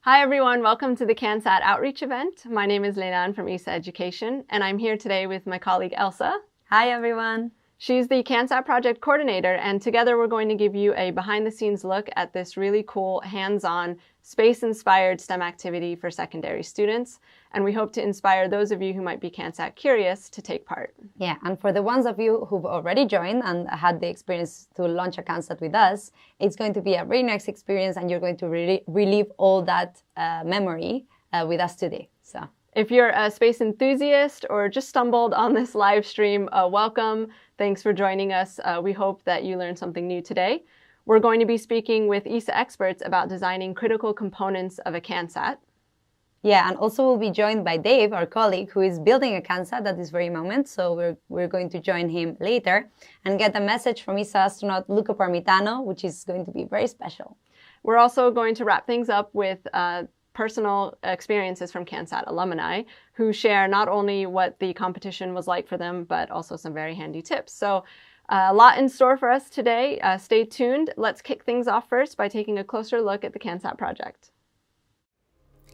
Hi everyone, welcome to the CanSat Outreach Event. My name is Leilan from ESA Education, and I'm here today with my colleague Elsa. Hi everyone. She's the CanSat project coordinator, and together we're going to give you a behind-the-scenes look at this really cool, hands-on, space-inspired STEM activity for secondary students. And we hope to inspire those of you who might be CanSat curious to take part. Yeah, and for the ones of you who've already joined and had the experience to launch a CanSat with us, it's going to be a very nice experience, and you're going to really relive all that memory with us today. So, if you're a space enthusiast or just stumbled on this live stream, welcome. Thanks for joining us. We hope that you learned something new today. We're going to be speaking with ESA experts about designing critical components of a CanSat. Yeah, and also we'll be joined by Dave, our colleague, who is building a CanSat at this very moment. So we're going to join him later and get a message from ESA astronaut Luca Parmitano, which is going to be very special. We're also going to wrap things up with personal experiences from CanSat alumni who share not only what the competition was like for them, but also some very handy tips. So a lot in store for us today. Stay tuned. Let's kick things off first by taking a closer look at the CanSat project.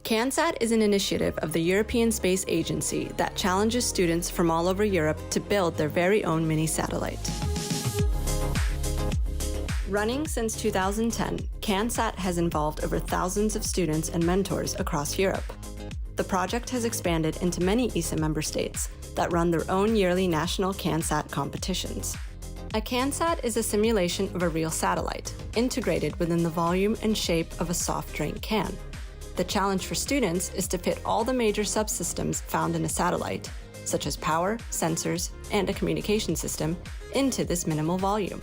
CanSat is an initiative of the European Space Agency that challenges students from all over Europe to build their very own mini-satellite. Running since 2010, CanSat has involved over thousands of students and mentors across Europe. The project has expanded into many ESA member states that run their own yearly national CanSat competitions. A CanSat is a simulation of a real satellite, integrated within the volume and shape of a soft drink can. The challenge for students is to fit all the major subsystems found in a satellite, such as power, sensors, and a communication system, into this minimal volume.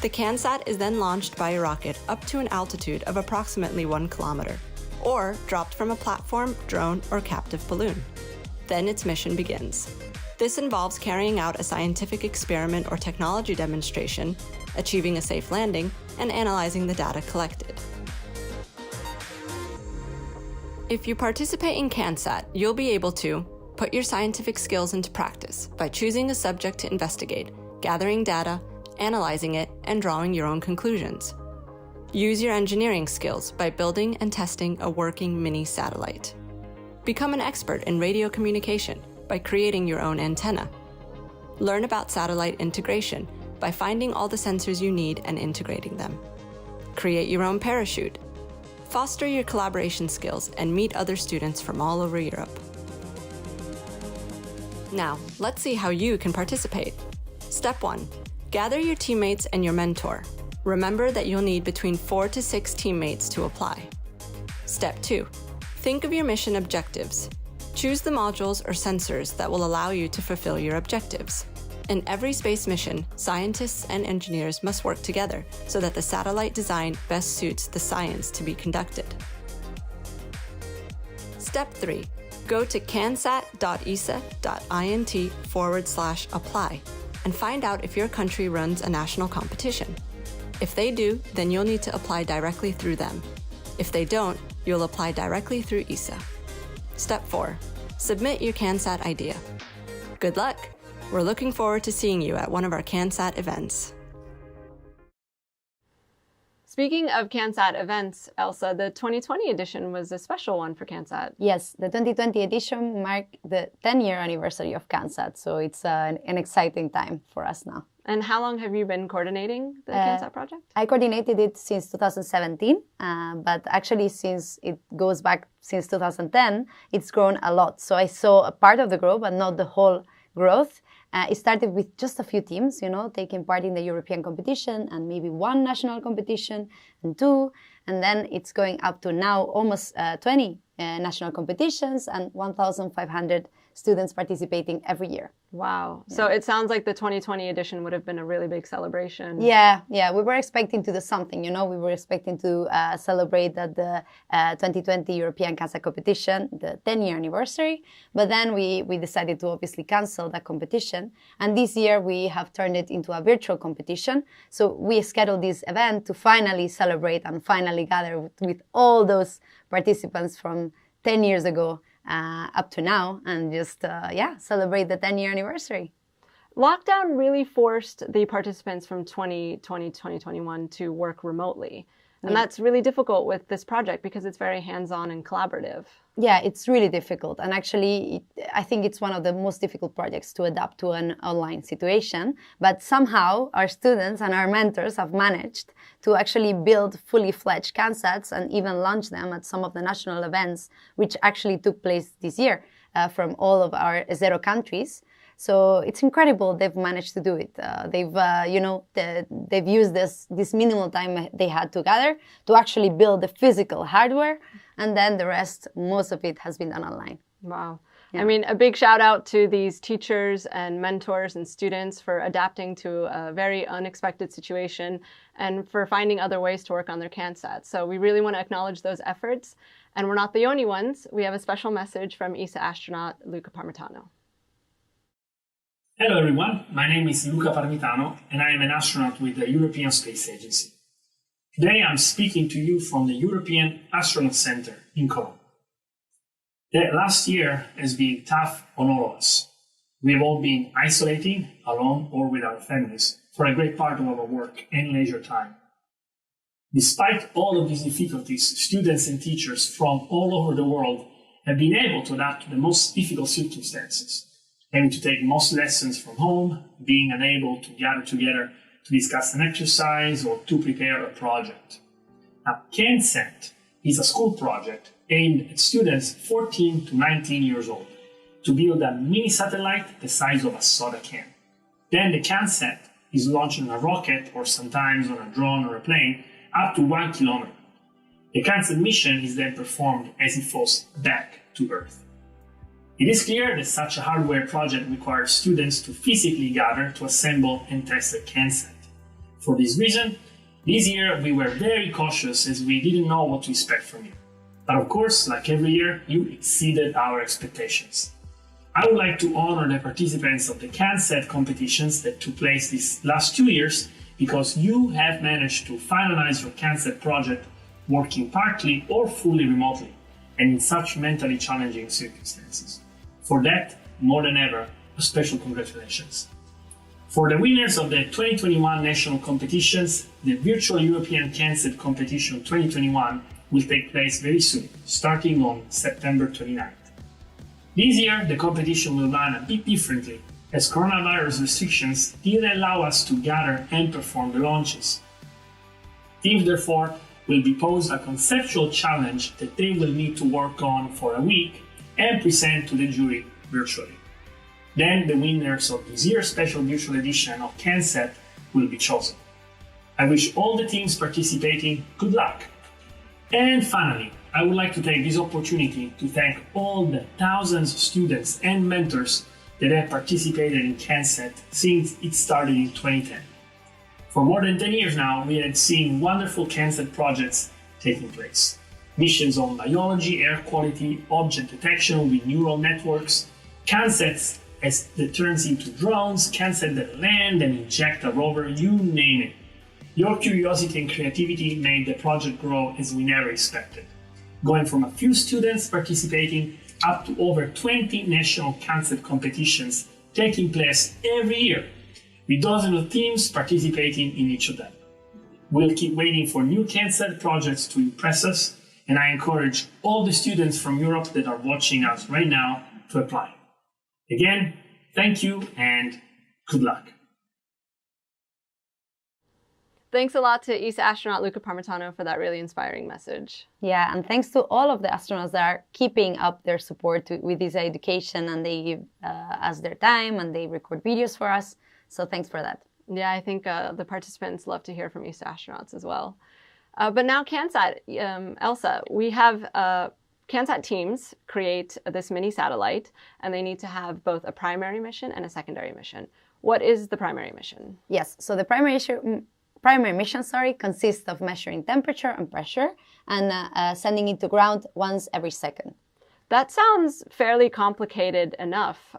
The CanSat is then launched by a rocket up to an altitude of approximately 1 kilometer, or dropped from a platform, drone, or captive balloon. Then its mission begins. This involves carrying out a scientific experiment or technology demonstration, achieving a safe landing, and analyzing the data collected. If you participate in CanSat, you'll be able to put your scientific skills into practice by choosing a subject to investigate, gathering data, analyzing it, and drawing your own conclusions. Use your engineering skills by building and testing a working mini-satellite. Become an expert in radio communication by creating your own antenna. Learn about satellite integration by finding all the sensors you need and integrating them. Create your own parachute. Foster your collaboration skills and meet other students from all over Europe. Now, let's see how you can participate. Step 1. Gather your teammates and your mentor. Remember that you'll need between 4 to 6 teammates to apply. Step 2. Think of your mission objectives. Choose the modules or sensors that will allow you to fulfill your objectives. In every space mission, scientists and engineers must work together so that the satellite design best suits the science to be conducted. Step 3. Go to cansat.esa.int/apply and find out if your country runs a national competition. If they do, then you'll need to apply directly through them. If they don't, you'll apply directly through ESA. Step 4. Submit your CanSat idea. Good luck! We're looking forward to seeing you at one of our CanSat events. Speaking of CanSat events, Elsa, the 2020 edition was a special one for CanSat. Yes, the 2020 edition marked the 10-year anniversary of CanSat, so it's an exciting time for us now. And how long have you been coordinating the CanSat project? I coordinated it since 2017, but actually since it goes back since 2010, it's grown a lot. So I saw a part of the growth, but not the whole growth. It started with just a few teams, taking part in the European competition and maybe one national competition and 2. And then it's going up to now almost 20 national competitions and 1,500 students participating every year. Wow. Yeah. So it sounds like the 2020 edition would have been a really big celebration. Yeah. We were expecting to do something, We were expecting to celebrate at the 2020 European CanSat competition, the 10-year anniversary. But then we decided to obviously cancel that competition. And this year we have turned it into a virtual competition. So we scheduled this event to finally celebrate and finally gather with all those participants from 10 years ago up to now and just, celebrate the 10-year anniversary. Lockdown really forced the participants from 2020 to 2021 to work remotely. And that's really difficult with this project because it's very hands-on and collaborative. Yeah, it's really difficult. And actually, I think it's one of the most difficult projects to adapt to an online situation. But somehow our students and our mentors have managed to actually build fully fledged CanSats and even launch them at some of the national events, which actually took place this year from all of our 0 countries. So it's incredible they've managed to do it. They've used this minimal time they had together to actually build the physical hardware, and then the rest, most of it has been done online. Wow. Yeah. I mean, a big shout out to these teachers and mentors and students for adapting to a very unexpected situation and for finding other ways to work on their CanSats. So we really want to acknowledge those efforts. And we're not the only ones. We have a special message from ESA astronaut Luca Parmitano. Hello everyone, my name is Luca Parmitano and I am an astronaut with the European Space Agency. Today I'm speaking to you from the European Astronaut Center in Cologne. The last year has been tough on all of us. We have all been isolating, alone or with our families, for a great part of our work and leisure time. Despite all of these difficulties, students and teachers from all over the world have been able to adapt to the most difficult circumstances, having to take most lessons from home, being unable to gather together to discuss an exercise or to prepare a project. Now, CanSat is a school project aimed at students 14 to 19 years old to build a mini satellite the size of a soda can. Then the CanSat is launched on a rocket or sometimes on a drone or a plane up to 1 kilometer. The CanSat mission is then performed as it falls back to Earth. It is clear that such a hardware project requires students to physically gather to assemble and test a CanSat. For this reason, this year we were very cautious as we didn't know what to expect from you. But of course, like every year, you exceeded our expectations. I would like to honor the participants of the CanSat competitions that took place these last 2 years because you have managed to finalize your CanSat project working partly or fully remotely and in such mentally challenging circumstances. For that, more than ever, a special congratulations. For the winners of the 2021 national competitions, the virtual European CanSat competition 2021 will take place very soon, starting on September 29th. This year, the competition will run a bit differently, as coronavirus restrictions didn't allow us to gather and perform the launches. Teams, therefore, will be posed a conceptual challenge that they will need to work on for a week and present to the jury virtually. Then the winners of this year's special virtual edition of CanSat will be chosen. I wish all the teams participating good luck. And finally, I would like to take this opportunity to thank all the thousands of students and mentors that have participated in CanSat since it started in 2010. For more than 10 years now, we have seen wonderful CanSat projects taking place. Missions on biology, air quality, object detection with neural networks, CanSats as that turns into drones, CanSat that land and inject a rover, you name it. Your curiosity and creativity made the project grow as we never expected, going from a few students participating up to over 20 national CanSat competitions taking place every year, with dozens of teams participating in each of them. We'll keep waiting for new CanSat projects to impress us, and I encourage all the students from Europe that are watching us right now to apply. Again, thank you and good luck. Thanks a lot to ESA astronaut Luca Parmitano for that really inspiring message. Yeah, and thanks to all of the astronauts that are keeping up their support with this education, and they give us their time and they record videos for us. So thanks for that. Yeah, I think the participants love to hear from ESA astronauts as well. But now CanSat, Elsa, we have CanSat teams create this mini satellite, and they need to have both a primary mission and a secondary mission. What is the primary mission? Yes, so the primary mission consists of measuring temperature and pressure and sending it to ground once every second. That sounds fairly complicated enough.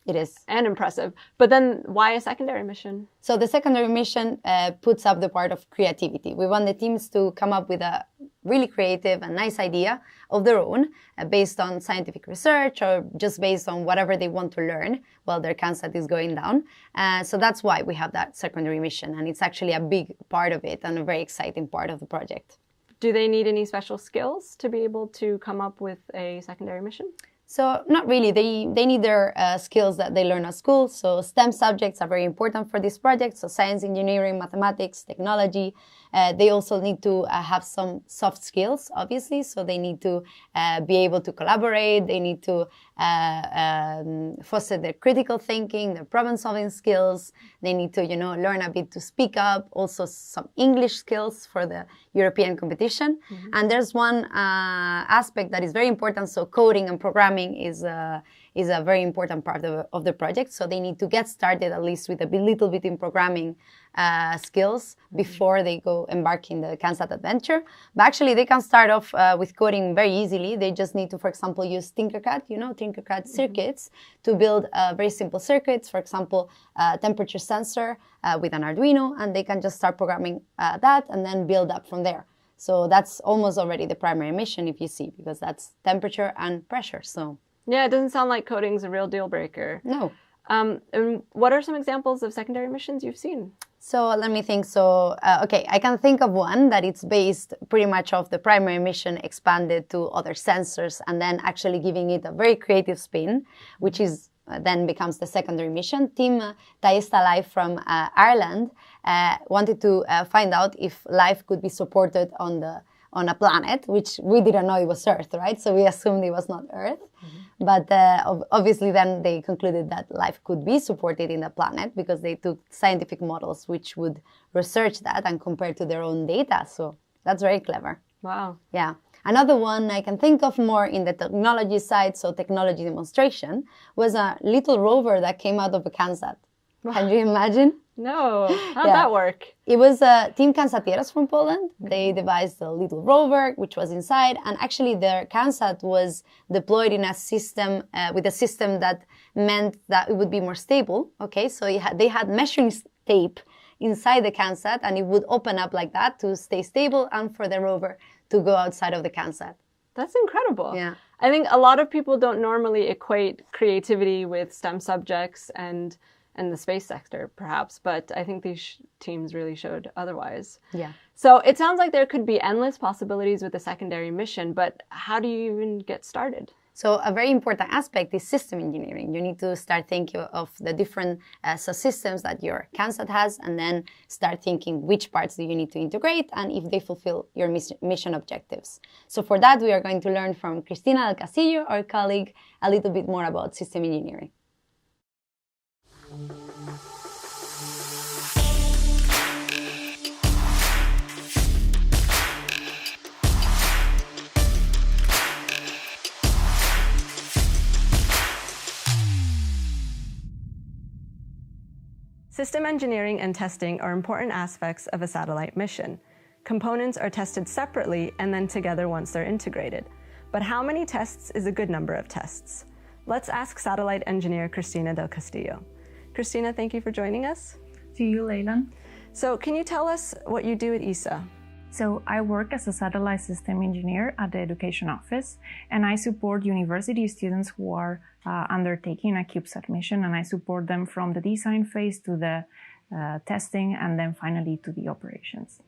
It is. And impressive. But then why a secondary mission? So the secondary mission puts up the part of creativity. We want the teams to come up with a really creative and nice idea of their own based on scientific research or just based on whatever they want to learn while their CanSat is going down. So that's why we have that secondary mission, and it's actually a big part of it and a very exciting part of the project. Do they need any special skills to be able to come up with a secondary mission? So not really. They need their skills that they learn at school. So STEM subjects are very important for this project. So science, engineering, mathematics, technology. They also need to have some soft skills, obviously. So they need to be able to collaborate. They need to foster their critical thinking, their problem-solving skills. They need to, learn a bit to speak up. Also some English skills for the European competition. Mm-hmm. And there's one aspect that is very important. So coding and programming is a very important part of the project. So they need to get started at least with a little bit in programming skills before they go embark in the CanSat adventure. But actually, they can start off with coding very easily. They just need to, for example, use Tinkercad, Tinkercad circuits to build very simple circuits. For example, a temperature sensor with an Arduino, and they can just start programming that and then build up from there. So that's almost already the primary mission, if you see, because that's temperature and pressure. So yeah, it doesn't sound like coding's a real deal breaker. No. And what are some examples of secondary missions you've seen? So let me think. So, okay, I can think of one that it's based pretty much off the primary mission expanded to other sensors and then actually giving it a very creative spin, which is then becomes the secondary mission. Team Taista Life from Ireland wanted to find out if life could be supported on a planet, which we didn't know it was Earth, right? So we assumed it was not Earth. Mm-hmm. But obviously then they concluded that life could be supported in the planet because they took scientific models which would research that and compare to their own data. So that's very clever. Wow. Yeah. Another one I can think of more in the technology side, so technology demonstration, was a little rover that came out of a CanSat. Wow. Can you imagine? No. How'd that work? It was Team CanSatieros from Poland. They devised a little rover, which was inside, and actually their CanSat was deployed in a system, with a system that meant that it would be more stable. Okay, so they had measuring tape inside the CanSat, and it would open up like that to stay stable and for the rover to go outside of the CanSat. That's incredible. Yeah. I think a lot of people don't normally equate creativity with STEM subjects and the space sector, perhaps, but I think these teams really showed otherwise. Yeah. So it sounds like there could be endless possibilities with a secondary mission, but how do you even get started? So a very important aspect is system engineering. You need to start thinking of the different subsystems that your CanSat has, and then start thinking which parts do you need to integrate and if they fulfill your mission objectives. So for that, we are going to learn from Cristina del Castillo, our colleague, a little bit more about system engineering. System engineering and testing are important aspects of a satellite mission. Components are tested separately and then together once they're integrated. But how many tests is a good number of tests? Let's ask satellite engineer Cristina del Castillo. Cristina, thank you for joining us. To you, Leyland. So can you tell us what you do at ESA? So I work as a satellite system engineer at the Education Office, and I support university students who are undertaking a CubeSat mission, and I support them from the design phase to the testing and then finally to the operations.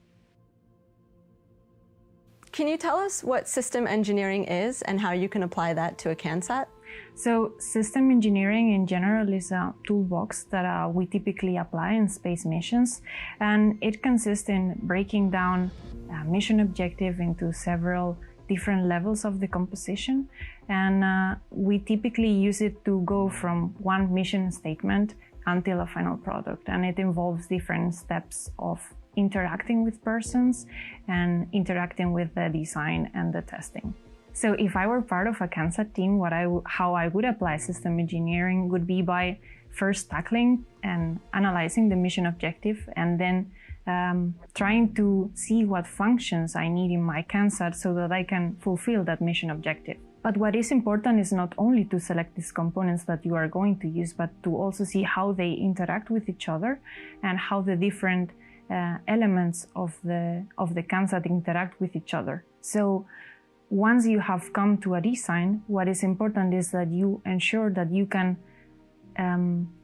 Can you tell us what system engineering is and how you can apply that to a CanSat? So system engineering in general is a toolbox that we typically apply in space missions, and it consists in breaking down a mission objective into several different levels of decomposition, and we typically use it to go from one mission statement until a final product, and it involves different steps of interacting with persons and interacting with the design and the testing. So if I were part of a CanSat team, how I would apply system engineering would be by first tackling and analyzing the mission objective, and then trying to see what functions I need in my CanSat so that I can fulfill that mission objective. But what is important is not only to select these components that you are going to use, but to also see how they interact with each other and how the different elements of the CanSat interact with each other. So once you have come to a design, what is important is that you ensure that you can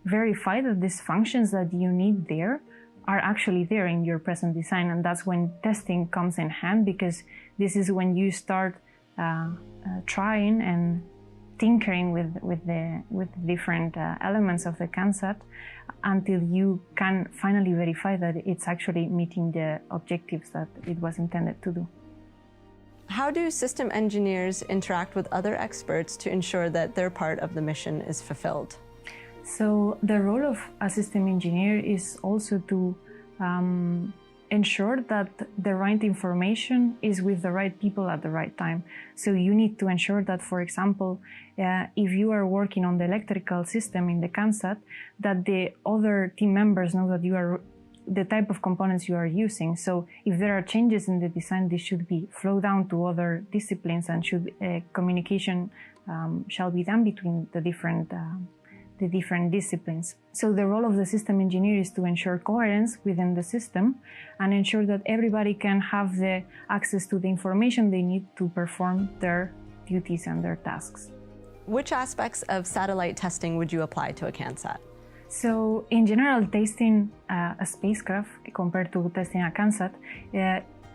verify that these functions that you need there are actually there in your present design. And that's when testing comes in hand, because this is when you start trying and tinkering with the different elements of the CanSat until you can finally verify that it's actually meeting the objectives that it was intended to do. How do system engineers interact with other experts to ensure that their part of the mission is fulfilled? So the role of a system engineer is also to ensure that the right information is with the right people at the right time. So you need to ensure that, for example, if you are working on the electrical system in the CanSat, that the other team members know that you are the type of components you are using. So if there are changes in the design, this should be flow down to other disciplines, and communication shall be done between the different disciplines. So the role of the system engineer is to ensure coherence within the system and ensure that everybody can have the access to the information they need to perform their duties and their tasks. Which aspects of satellite testing would you apply to a CanSat? So in general, testing a spacecraft compared to testing a CanSat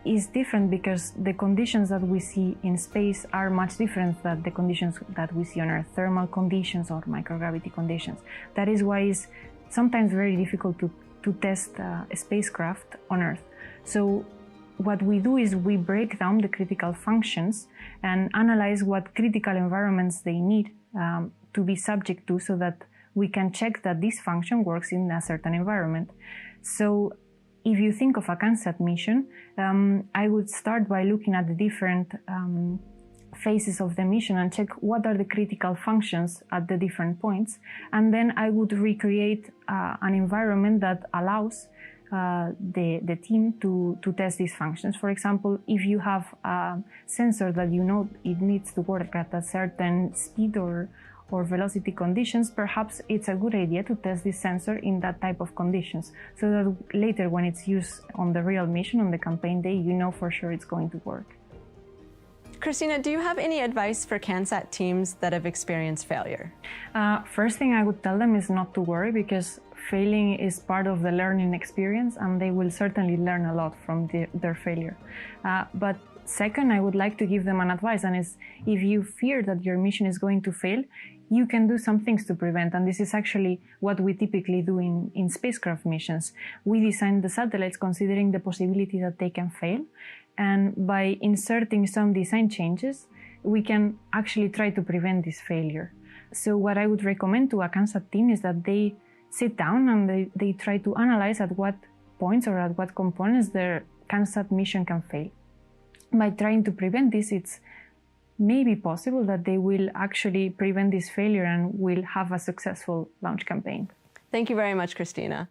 is different, because the conditions that we see in space are much different than the conditions that we see on Earth, thermal conditions or microgravity conditions. That is why it's sometimes very difficult to test a spacecraft on Earth. So what we do is we break down the critical functions and analyze what critical environments they need to be subject to, so that we can check that this function works in a certain environment. So if you think of a CanSat mission, I would start by looking at the different phases of the mission and check what are the critical functions at the different points. And then I would recreate an environment that allows the team to test these functions. For example, if you have a sensor that you know it needs to work at a certain speed or velocity conditions, perhaps it's a good idea to test this sensor in that type of conditions, so that later when it's used on the real mission, on the campaign day, you know for sure it's going to work. Christina, do you have any advice for CanSat teams that have experienced failure? First thing I would tell them is not to worry, because failing is part of the learning experience, and they will certainly learn a lot from their failure. But second, I would like to give them an advice, and is if you fear that your mission is going to fail, you can do some things to prevent. And this is actually what we typically do in spacecraft missions. We design the satellites considering the possibility that they can fail. And by inserting some design changes, we can actually try to prevent this failure. So what I would recommend to a CanSat team is that they sit down and they try to analyze at what points or at what components their CanSat mission can fail. By trying to prevent this, it's maybe possible that they will actually prevent this failure and will have a successful launch campaign. Thank you very much, Christina.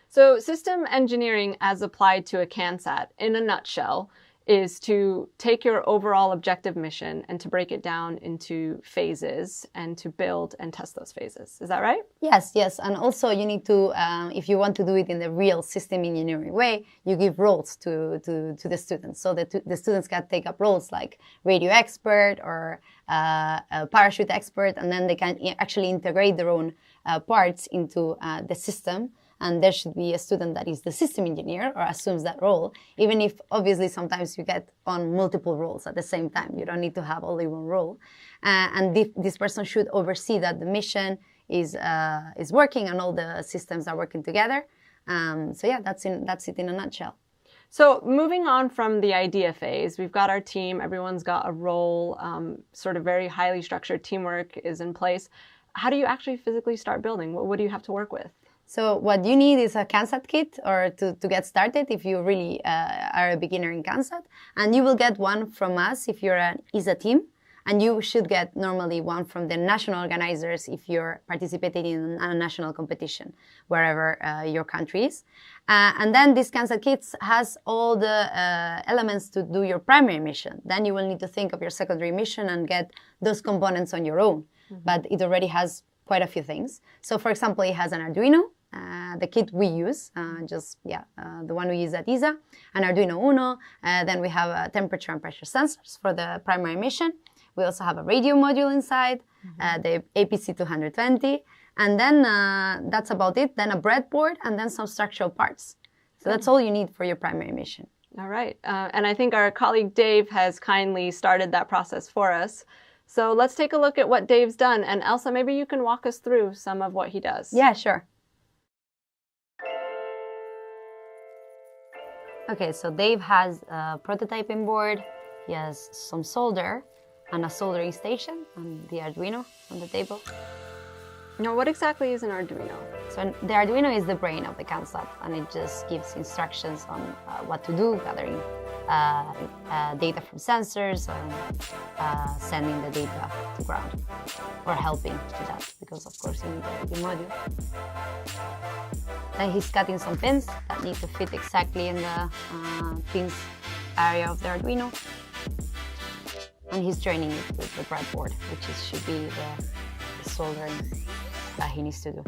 So system engineering as applied to a CanSat, in a nutshell, is to take your overall objective mission and to break it down into phases and to build and test those phases. Is that right? Yes. And also you need to, if you want to do it in the real system engineering way, you give roles to the students. So that the students can take up roles like radio expert or a parachute expert, and then they can actually integrate their own parts into the system. And there should be a student that is the system engineer or assumes that role, even if obviously sometimes you get on multiple roles at the same time. You don't need to have only one role. And this person should oversee that the mission is working and all the systems are working together. So yeah, that's it in a nutshell. So moving on from the idea phase, we've got our team, everyone's got a role, sort of very highly structured teamwork is in place. How do you actually physically start building? What do you have to work with? So what you need is a CanSat kit or to get started if you really are a beginner in CanSat. And you will get one from us if you're an ESA team. And you should get normally one from the national organizers if you're participating in a national competition, wherever your country is. And then this CanSat kit has all the elements to do your primary mission. Then you will need to think of your secondary mission and get those components on your own. Mm-hmm. But it already has quite a few things. So for example, it has an Arduino, the kit we use, the one we use at ESA, an Arduino Uno. Then we have temperature and pressure sensors for the primary mission. We also have a radio module inside, the APC220. And then that's about it. Then a breadboard and then some structural parts. So that's all you need for your primary mission. All right. And I think our colleague Dave has kindly started that process for us. So let's take a look at what Dave's done. And Elsa, maybe you can walk us through some of what he does. Yeah, sure. Okay, so Dave has a prototyping board. He has some solder and a soldering station and the Arduino on the table. Now, what exactly is an Arduino? So the Arduino is the brain of the CanSat, and it just gives instructions on what to do, gathering data from sensors and sending the data to ground, or helping to that, because of course you need the module. Then he's cutting some pins that need to fit exactly in the pins area of the Arduino. And he's joining it with the breadboard, which should be the soldering that he needs to do.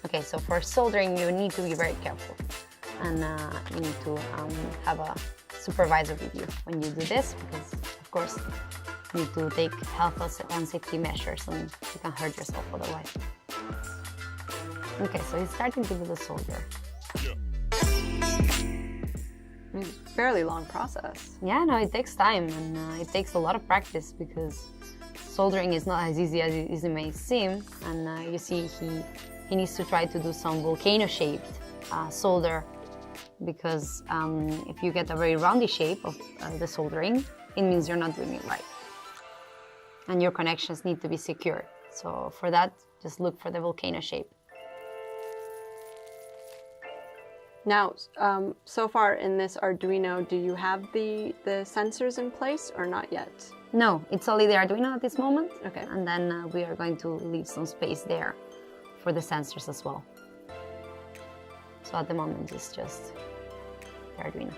Okay, so for soldering, you need to be very careful. And you need to have a supervisor with you when you do this, because of course you need to take health and safety measures, and you can hurt yourself otherwise. Okay, so he's starting to do the solder. Fairly long process. Yeah, no, it takes time, and it takes a lot of practice, because soldering is not as easy as it may seem. And you see he needs to try to do some volcano-shaped solder, because if you get a very roundy shape of the soldering, it means you're not doing it right. And your connections need to be secure. So for that, just look for the volcano shape. Now, so far in this Arduino, do you have the sensors in place or not yet? No, it's only the Arduino at this moment. Okay. And then we are going to leave some space there for the sensors as well. So at the moment, it's just the Arduino.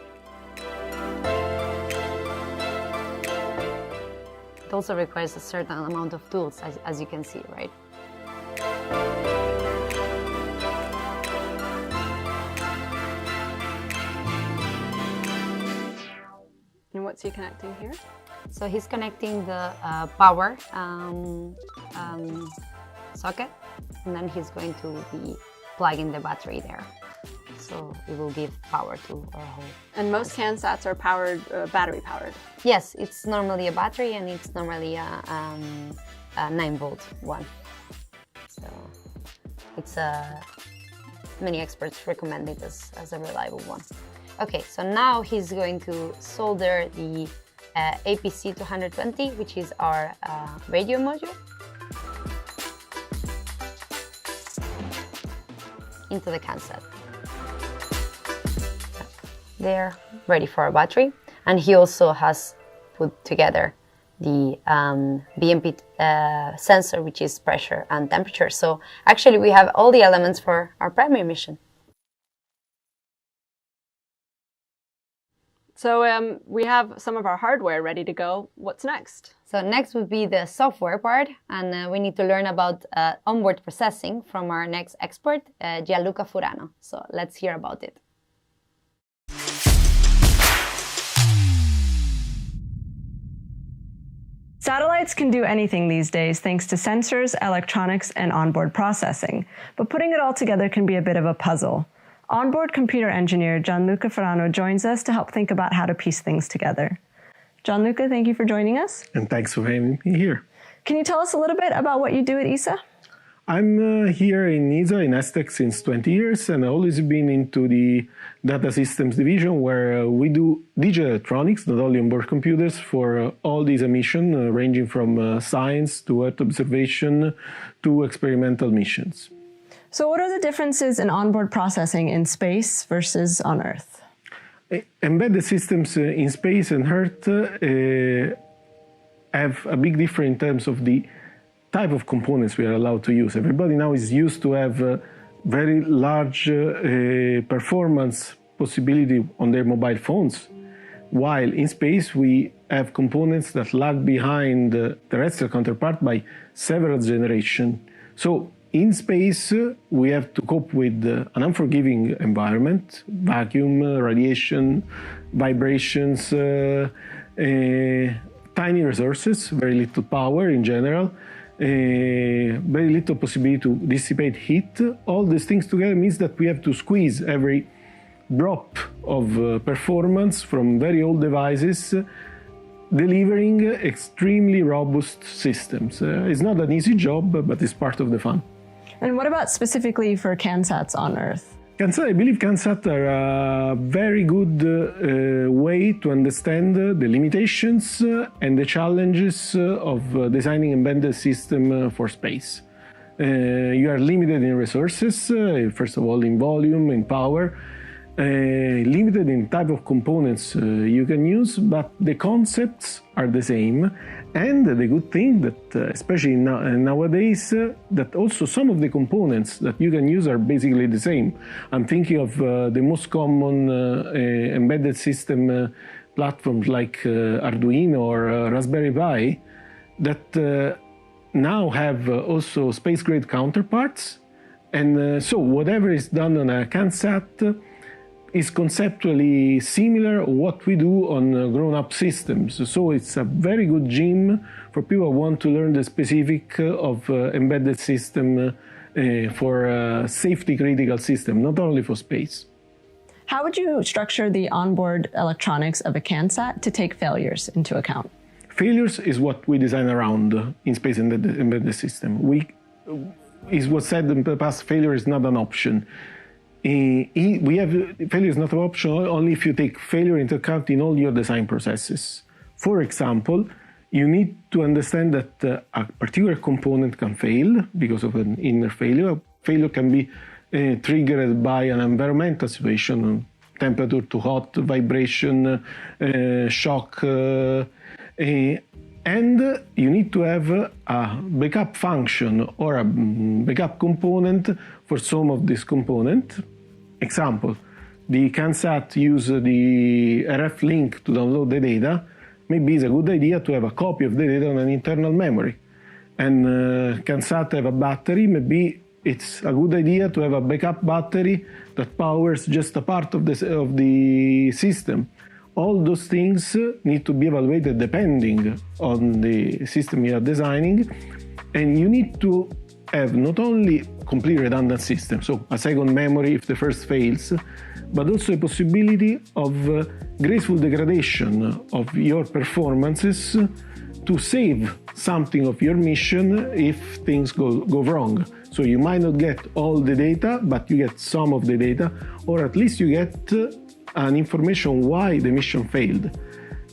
It also requires a certain amount of tools, as you can see, right? And what's he connecting here? So he's connecting the power socket, and then he's going to be plugging the battery there. So it will give power to our whole. And most CanSats are powered, battery powered. Yes, it's normally a battery, and it's normally a 9-volt one. So it's many experts recommend it as a reliable one. Okay, so now he's going to solder the APC220, which is our radio module, into the CanSat. There, ready for our battery. And he also has put together the BMP sensor, which is pressure and temperature. So actually we have all the elements for our primary mission. So we have some of our hardware ready to go. What's next? So next would be the software part, and we need to learn about onboard processing from our next expert, Gianluca Furano. So let's hear about it. Satellites can do anything these days thanks to sensors, electronics, and onboard processing. But putting it all together can be a bit of a puzzle. Onboard computer engineer Gianluca Furano joins us to help think about how to piece things together. Gianluca, thank you for joining us. And thanks for having me here. Can you tell us a little bit about what you do at ESA? I'm here in ESA, in ESTEC, since 20 years, and I've always been into the data systems division, where we do digital electronics, not only onboard computers, for all these missions, ranging from science to Earth observation to experimental missions. So what are the differences in onboard processing in space versus on Earth? Embedded systems in space and Earth have a big difference in terms of the type of components we are allowed to use. Everybody now is used to have very large performance possibility on their mobile phones, while in space we have components that lag behind the terrestrial counterpart by several generations. So in space, we have to cope with an unforgiving environment, vacuum, radiation, vibrations, tiny resources, very little power in general, very little possibility to dissipate heat. All these things together means that we have to squeeze every drop of performance from very old devices, delivering extremely robust systems. It's not an easy job, but it's part of the fun. And what about specifically for CanSats on Earth? I believe CanSat are a very good way to understand the limitations and the challenges of designing embedded system for space. You are limited in resources, first of all in volume, in power, limited in type of components you can use, but the concepts are the same. And the good thing that, especially nowadays, that also some of the components that you can use are basically the same. I'm thinking of the most common embedded system platforms like Arduino or Raspberry Pi that now have also space-grade counterparts. And so whatever is done on a CanSat is conceptually similar to what we do on grown-up systems. So it's a very good gym for people who want to learn the specific of embedded system for a safety-critical system, not only for space. How would you structure the onboard electronics of a CanSat to take failures into account? Failures is what we design around in space embedded system. Is what said in the past, failure is not an option. Failure is not an option only if you take failure into account in all your design processes. For example, you need to understand that a particular component can fail because of an inner failure. Failure can be triggered by an environmental situation, temperature too hot, vibration, shock, and you need to have a backup function or a backup component for some of this component. Example, the CanSat use the RF link to download the data. Maybe it's a good idea to have a copy of the data on an internal memory. And CanSat have a battery. Maybe it's a good idea to have a backup battery that powers just a part of the system. All those things need to be evaluated depending on the system you are designing. And you need to have not only complete redundant system, so a second memory if the first fails, but also a possibility of graceful degradation of your performances to save something of your mission if things go wrong. So you might not get all the data, but you get some of the data, or at least you get an information why the mission failed.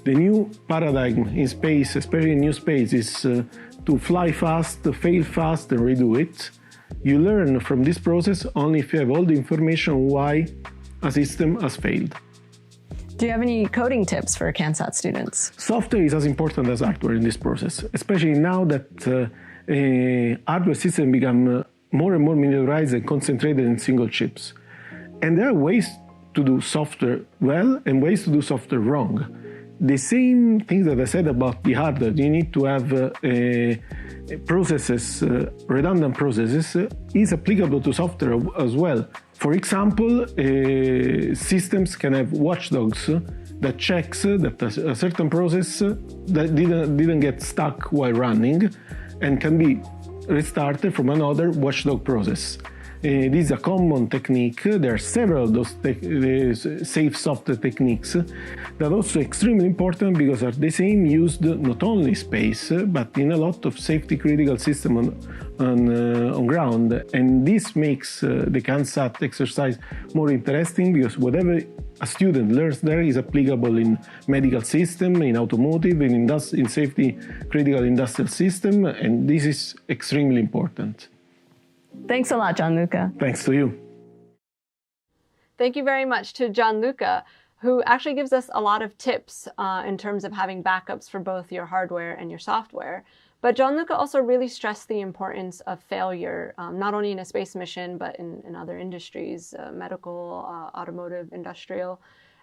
The new paradigm in space, especially in new space, is to fly fast, fail fast, and redo it. You learn from this process only if you have all the information why a system has failed. Do you have any coding tips for CanSat students? Software is as important as hardware in this process, especially now that hardware systems become more and more miniaturized and concentrated in single chips. And there are ways to do software well and ways to do software wrong. The same thing that I said about the hardware, you need to have processes, redundant processes, is applicable to software as well. For example, systems can have watchdogs that checks that a certain process that didn't get stuck while running and can be restarted from another watchdog process. This is a common technique. There are several of those safe software techniques that are also extremely important because are the same used not only in space, but in a lot of safety critical systems on ground. And this makes the CanSat exercise more interesting because whatever a student learns there is applicable in medical system, in automotive, in safety critical industrial system, and this is extremely important. Thanks a lot, Gianluca. Thanks to you. Thank you very much to Gianluca, who actually gives us a lot of tips in terms of having backups for both your hardware and your software. But Gianluca also really stressed the importance of failure, not only in a space mission, but in other industries, medical, automotive, industrial.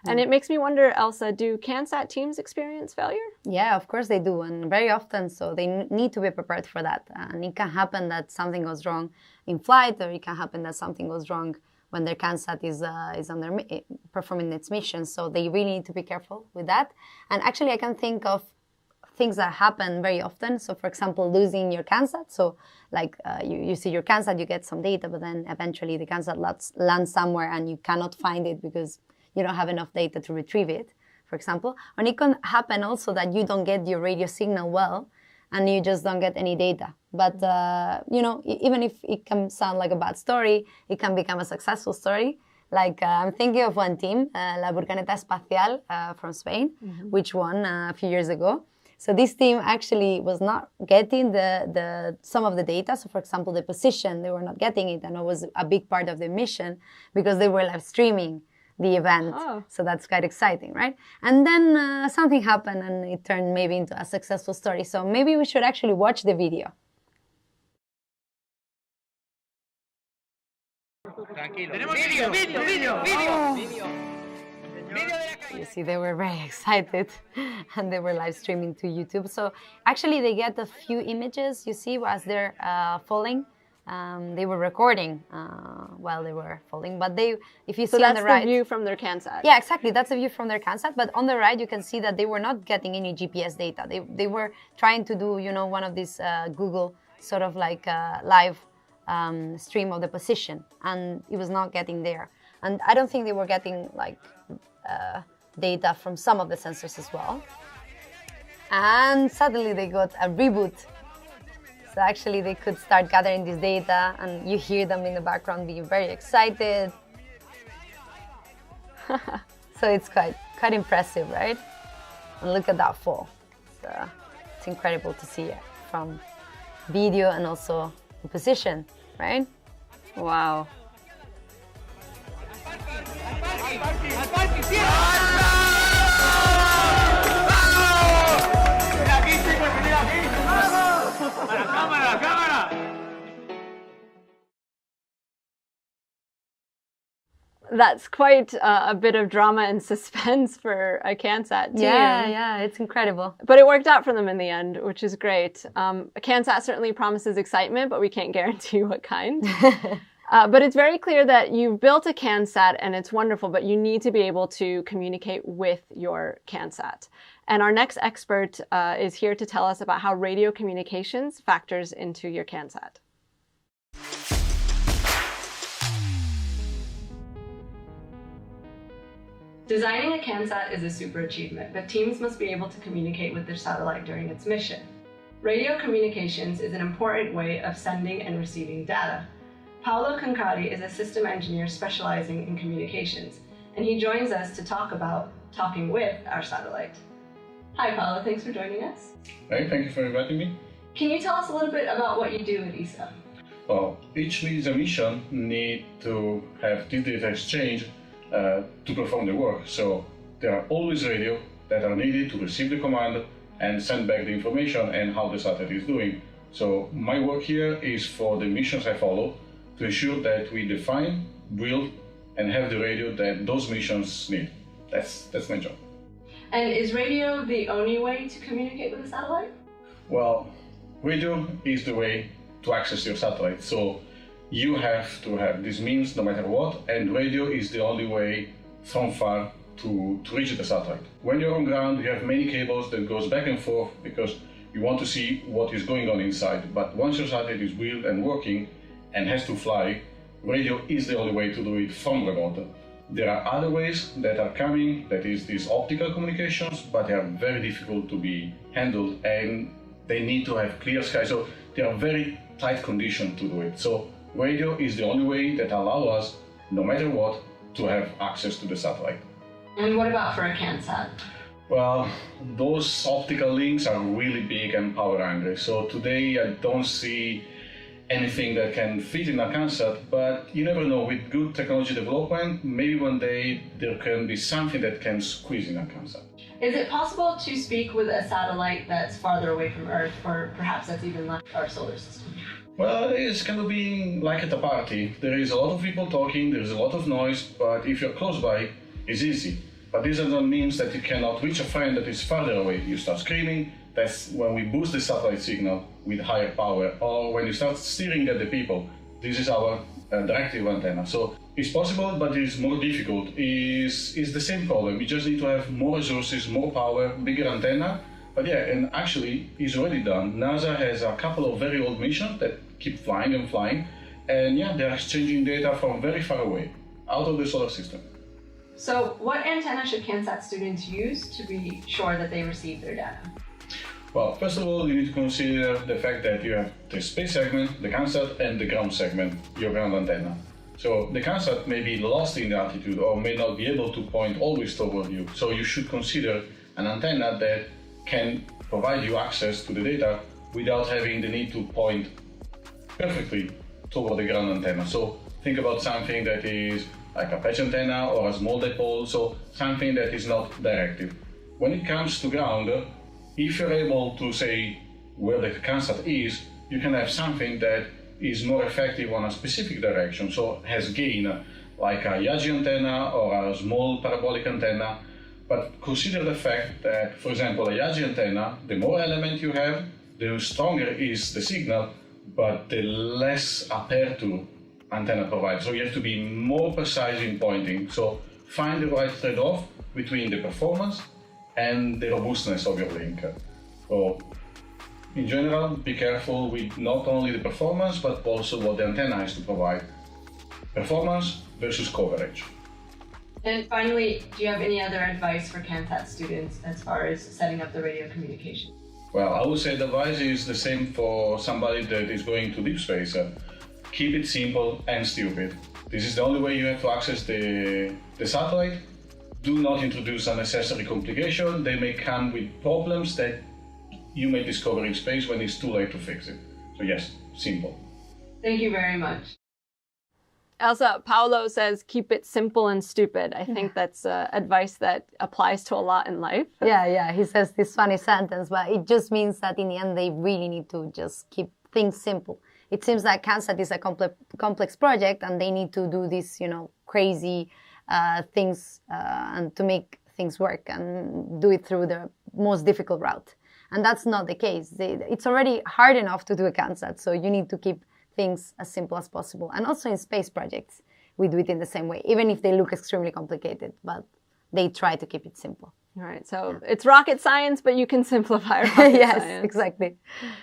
And it makes me wonder, Elsa, do CanSat teams experience failure? Yeah, of course they do, and very often so. They need to be prepared for that. And it can happen that something goes wrong in flight, or it can happen that something goes wrong when their CanSat is performing its mission. So they really need to be careful with that. And actually, I can think of things that happen very often. So, for example, losing your CanSat. So, like you see your CanSat, you get some data, but then eventually the CanSat lands somewhere and you cannot find it because you don't have enough data to retrieve it, for example. And it can happen also that you don't get your radio signal well and you just don't get any data. But, even if it can sound like a bad story, it can become a successful story. Like I'm thinking of one team, La Burcaneta Espacial from Spain, which won a few years ago. So this team actually was not getting some of the data. So for example, the position, they were not getting it, and it was a big part of the mission because they were live streaming the event. Oh. So that's quite exciting, right? And then something happened and it turned maybe into a successful story. So maybe we should actually watch the video. You see, they were very excited and they were live streaming to YouTube. So actually they get a few images, you see, as they're falling. They were recording while they were falling, but if you see on the right... So that's the view from their CanSat? Yeah, exactly. That's the view from their CanSat, but on the right you can see that they were not getting any GPS data. They were trying to do, one of these Google sort of like live stream of the position, and it was not getting there. And I don't think they were getting like data from some of the sensors as well. And suddenly they got a reboot. So actually they could start gathering this data, and you hear them in the background being very excited. So it's quite impressive, right? And look at that fall. It's incredible to see it from video and also the position, right? Wow. That's quite a bit of drama and suspense for a CanSat team. Yeah, it's incredible. But it worked out for them in the end, which is great. CanSat certainly promises excitement, but we can't guarantee what kind. But it's very clear that you've built a CanSat and it's wonderful, but you need to be able to communicate with your CanSat. And our next expert is here to tell us about how radio communications factors into your CanSat. Designing a CanSat is a super achievement, but teams must be able to communicate with their satellite during its mission. Radio communications is an important way of sending and receiving data. Paolo Concari is a system engineer specializing in communications, and he joins us to talk about talking with our satellite. Hi Paolo, thanks for joining us. Hey, thank you for inviting me. Can you tell us a little bit about what you do at ESA? Well, each LISA mission needs to have this data exchange to perform the work. So there are always radio that are needed to receive the command and send back the information and how the satellite is doing. So my work here is for the missions I follow to ensure that we define, build, and have the radio that those missions need. That's my job. And is radio the only way to communicate with a satellite? Well, radio is the way to access your satellite. So you have to have this means no matter what, and radio is the only way from far to reach the satellite. When you're on ground, you have many cables that goes back and forth because you want to see what is going on inside. But once your satellite is built and working and has to fly, radio is the only way to do it from remote. There are other ways that are coming, that is these optical communications, but they are very difficult to be handled and they need to have clear sky. So they are very tight conditions to do it. So radio is the only way that allows us, no matter what, to have access to the satellite. And what about for a CanSat? Well, those optical links are really big and power hungry. So today I don't see anything that can fit in a CanSat, but you never know. With good technology development, maybe one day there can be something that can squeeze in a CanSat. Is it possible to speak with a satellite that's farther away from Earth, or perhaps that's even left our solar system? Well, it's kind of being like at a party. There is a lot of people talking, there is a lot of noise, but if you're close by, it's easy. But this doesn't mean that you cannot reach a friend that is farther away. You start screaming, that's when we boost the satellite signal with higher power, or when you start steering at the people. This is our directive antenna. So it's possible, but it's more difficult. It's the same problem. We just need to have more resources, more power, bigger antenna. But yeah, and actually, it's already done. NASA has a couple of very old missions that keep flying and flying. And yeah, they're exchanging data from very far away, out of the solar system. So what antenna should CanSat students use to be sure that they receive their data? Well, first of all, you need to consider the fact that you have the space segment, the CanSat, and the ground segment, your ground antenna. So the CanSat may be lost in the altitude or may not be able to point always toward you. So you should consider an antenna that can provide you access to the data without having the need to point perfectly toward the ground antenna. So think about something that is like a patch antenna or a small dipole, so something that is not directive. When it comes to ground, if you're able to say where the CanSat is, you can have something that is more effective on a specific direction, so has gain, like a Yagi antenna or a small parabolic antenna. But consider the fact that, for example, a Yagi antenna, the more element you have, the stronger is the signal, but the less aperture antenna provides. So you have to be more precise in pointing. So find the right trade-off between the performance and the robustness of your link. So in general, be careful with not only the performance, but also what the antenna has to provide. Performance versus coverage. And finally, do you have any other advice for CanSat students as far as setting up the radio communication? Well, I would say the advice is the same for somebody that is going to deep space. Keep it simple and stupid. This is the only way you have to access the satellite. Do not introduce unnecessary complication. They may come with problems that you may discover in space when it's too late to fix it. So yes, simple. Thank you very much. Elsa, Paolo says, keep it simple and stupid. I think that's advice that applies to a lot in life. Yeah, he says this funny sentence, but it just means that in the end, they really need to just keep things simple. It seems like CanSat is a complex project and they need to do these, crazy things and to make things work and do it through the most difficult route. And that's not the case. It's already hard enough to do a CanSat, so you need to keep things as simple as possible. And also in space projects, we do it in the same way, even if they look extremely complicated, but they try to keep it simple. All right, so it's rocket science, but you can simplify rocket yes, science. Exactly.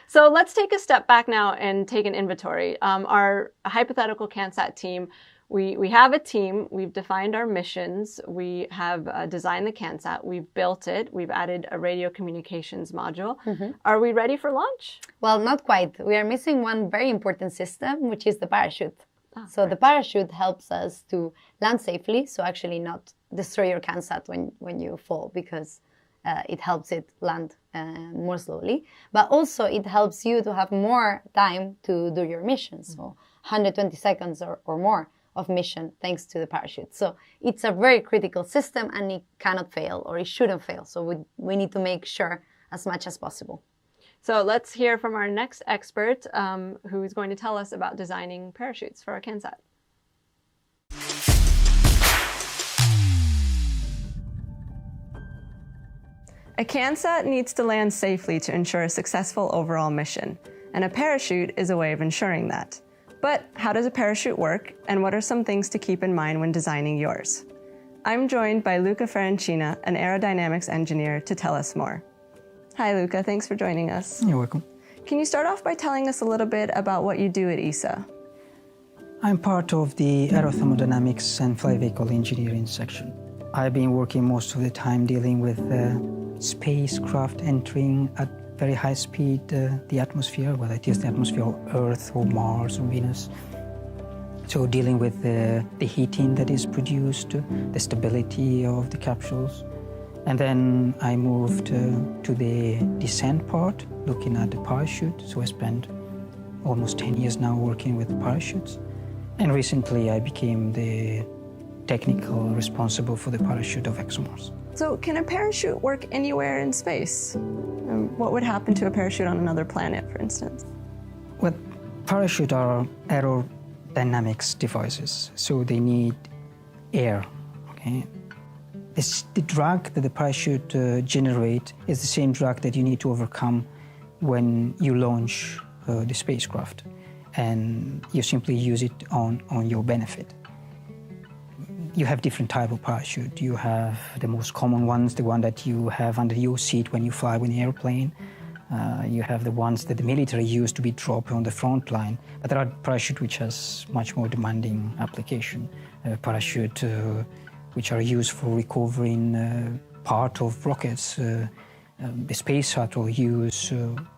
So let's take a step back now and take an inventory. Our hypothetical CanSat team, we have a team, we've defined our missions, we have designed the CanSat, we've built it, we've added a radio communications module. Mm-hmm. Are we ready for launch? Well, not quite. We are missing one very important system, which is the parachute. So the parachute helps us to land safely, so actually not destroy your CanSat when you fall, because it helps it land more slowly. But also it helps you to have more time to do your mission, so 120 seconds or more of mission thanks to the parachute. So it's a very critical system and it cannot fail, or it shouldn't fail. So we need to make sure as much as possible. So let's hear from our next expert who is going to tell us about designing parachutes for our CanSat. A CanSat needs to land safely to ensure a successful overall mission, and a parachute is a way of ensuring that. But how does a parachute work, and what are some things to keep in mind when designing yours? I'm joined by Luca Ferrancina, an aerodynamics engineer, to tell us more. Hi, Luca. Thanks for joining us. You're welcome. Can you start off by telling us a little bit about what you do at ESA? I'm part of the aerothermodynamics and flight vehicle engineering section. I've been working most of the time dealing with spacecraft entering at very high speed the atmosphere, whether it is the atmosphere of Earth or Mars or Venus. So dealing with the heating that is produced, the stability of the capsules. And then I moved to the descent part, looking at the parachute. So I spent almost 10 years now working with parachutes. And recently I became the technical responsible for the parachute of ExoMars. So can a parachute work anywhere in space? What would happen to a parachute on another planet, for instance? Well, parachutes are aerodynamics devices, so they need air, okay? The drag that the parachute generates is the same drag that you need to overcome when you launch the spacecraft, and you simply use it on your benefit. You have different type of parachute. You have the most common ones, the one that you have under your seat when you fly with an airplane. You have the ones that the military use to be dropped on the front line. But there are parachute which has much more demanding application. Parachute which are used for recovering part of rockets. The space shuttle use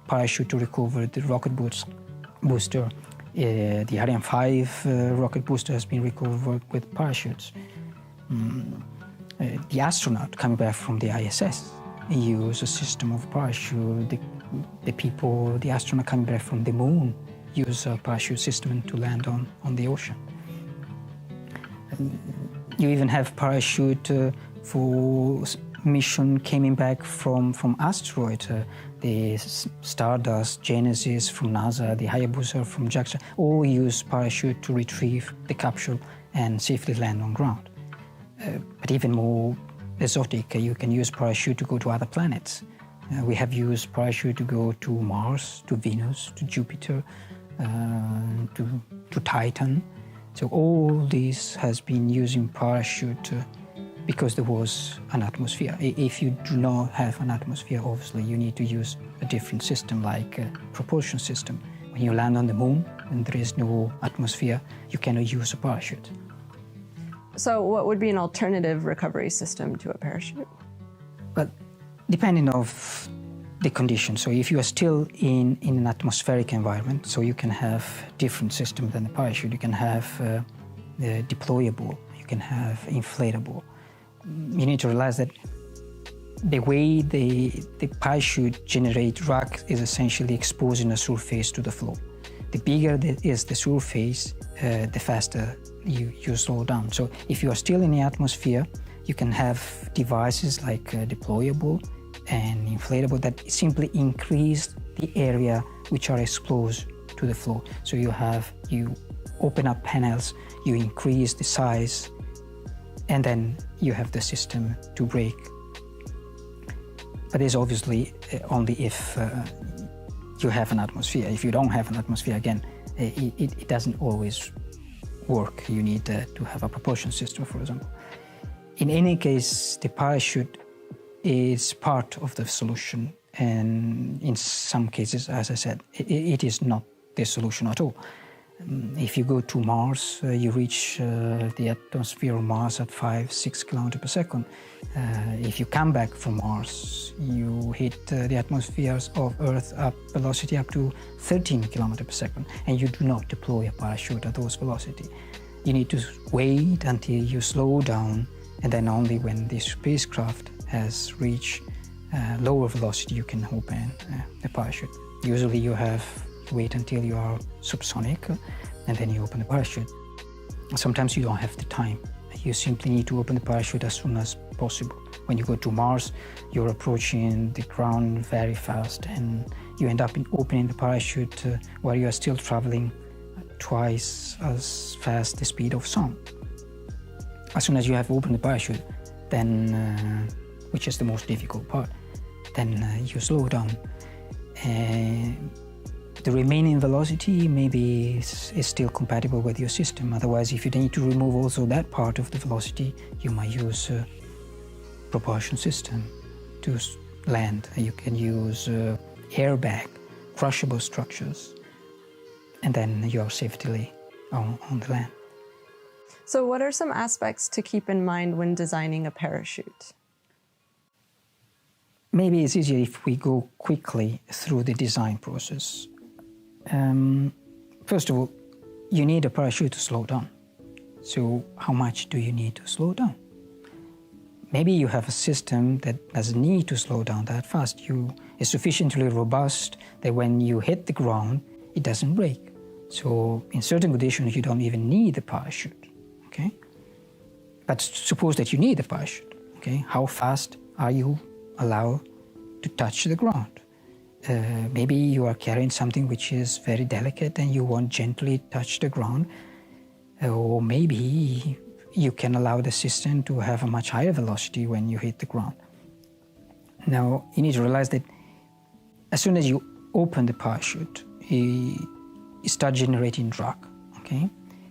parachute to recover the rocket booster. The Ariane 5 rocket booster has been recovered with parachutes. The astronaut coming back from the ISS use a system of parachute. The astronaut coming back from the moon use a parachute system to land on the ocean. You even have parachute for mission coming back from asteroid. The Stardust, Genesis from NASA, the Hayabusa from JAXA, all use parachute to retrieve the capsule and safely land on ground. But even more exotic, you can use parachute to go to other planets. We have used parachute to go to Mars, to Venus, to Jupiter, to Titan. So all this has been using parachute because there was an atmosphere. If you do not have an atmosphere, obviously you need to use a different system like a propulsion system. When you land on the moon and there is no atmosphere, you cannot use a parachute. So what would be an alternative recovery system to a parachute? But depending on the condition. So if you are still in an atmospheric environment, so you can have different systems than the parachute. You can have deployable, you can have inflatable. You need to realize that the way the parachute generates drag is essentially exposing a surface to the flow. The bigger is the surface, the faster you slow down. So if you are still in the atmosphere, you can have devices like deployable and inflatable that simply increase the area which are exposed to the flow. So you open up panels, you increase the size, and then you have the system to brake. But it's obviously only if you have an atmosphere. If you don't have an atmosphere, again, it doesn't always work. You need to have a propulsion system, for example. In any case, the parachute is part of the solution, and in some cases, as I said, it is not the solution at all. If you go to Mars, you reach the atmosphere of Mars at 5-6 kilometers per second. If you come back from Mars, you hit the atmospheres of Earth at velocity up to 13 kilometers per second, and you do not deploy a parachute at those velocity. You need to wait until you slow down, and then only when the spacecraft has reached lower velocity, you can open the parachute. Usually you have wait until you are subsonic, and then you open the parachute. Sometimes you don't have the time. You simply need to open the parachute as soon as possible. When you go to Mars, you're approaching the ground very fast, and you end up opening the parachute while you are still traveling twice as fast the speed of sound. As soon as you have opened the parachute, then, which is the most difficult part, then you slow down. The remaining velocity maybe is still compatible with your system. Otherwise, if you need to remove also that part of the velocity, you might use a propulsion system to land. You can use airbag, crushable structures, and then you are safely on the land. So what are some aspects to keep in mind when designing a parachute? Maybe it's easier if we go quickly through the design process. First of all, you need a parachute to slow down. So how much do you need to slow down? Maybe you have a system that doesn't need to slow down that fast. It's sufficiently robust that when you hit the ground, it doesn't break. So in certain conditions, you don't even need the parachute, okay? But suppose that you need the parachute, okay? How fast are you allowed to touch the ground? Maybe you are carrying something which is very delicate and you want gently touch the ground. Or maybe you can allow the system to have a much higher velocity when you hit the ground. Now, you need to realize that as soon as you open the parachute, you start generating drag, okay?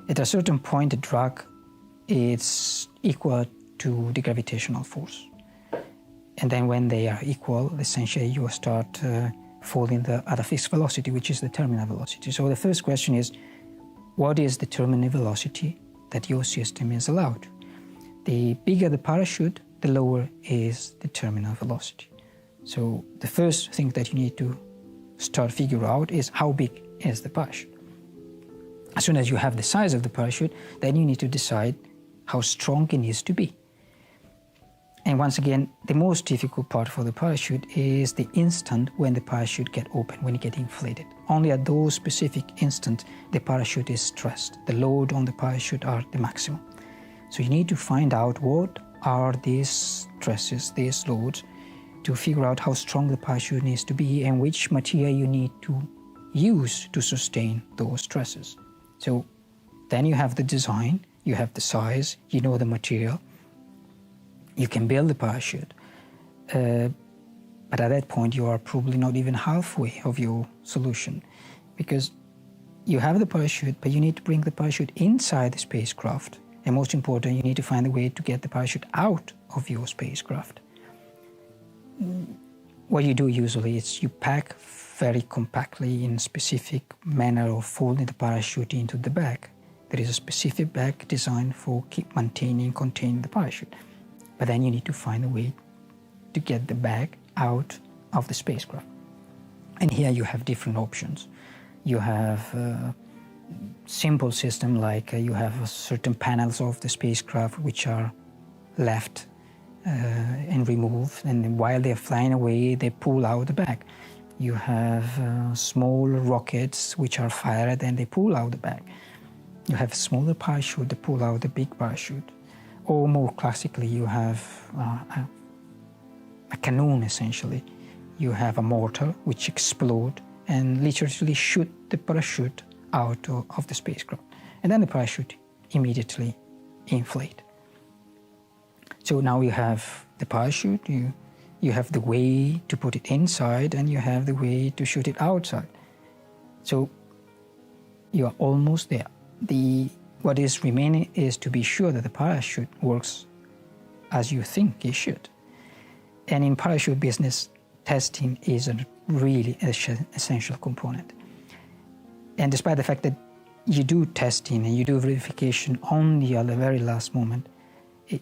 At a certain point, the drag is equal to the gravitational force. And then when they are equal, essentially you start falling at a fixed velocity, which is the terminal velocity. So the first question is, what is the terminal velocity that your system is allowed? The bigger the parachute, the lower is the terminal velocity. So the first thing that you need to start figure out is how big is the parachute. As soon as you have the size of the parachute, then you need to decide how strong it needs to be. And once again, the most difficult part for the parachute is the instant when the parachute gets open, when it gets inflated. Only at those specific instants, the parachute is stressed. The load on the parachute are the maximum. So you need to find out what are these stresses, these loads, to figure out how strong the parachute needs to be and which material you need to use to sustain those stresses. So then you have the design, you have the size, you know the material. You can build the parachute, but at that point you are probably not even halfway of your solution, because you have the parachute, but you need to bring the parachute inside the spacecraft, and most important, you need to find a way to get the parachute out of your spacecraft. What you do usually is you pack very compactly in a specific manner of folding the parachute into the bag. There is a specific bag designed for containing the parachute. But then you need to find a way to get the bag out of the spacecraft. And here you have different options. You have a simple system like you have certain panels of the spacecraft which are left and removed, and while they're flying away, they pull out the bag. You have small rockets which are fired and they pull out the bag. You have a smaller parachute that pull out the big parachute. Or more classically, you have a cannon, essentially. You have a mortar which explodes and literally shoot the parachute out of the spacecraft. And then the parachute immediately inflates. So now you have the parachute, you have the way to put it inside, and you have the way to shoot it outside. So you are almost there. What is remaining is to be sure that the parachute works as you think it should. And in parachute business, testing is a really essential component. And despite the fact that you do testing and you do verification only at the very last moment,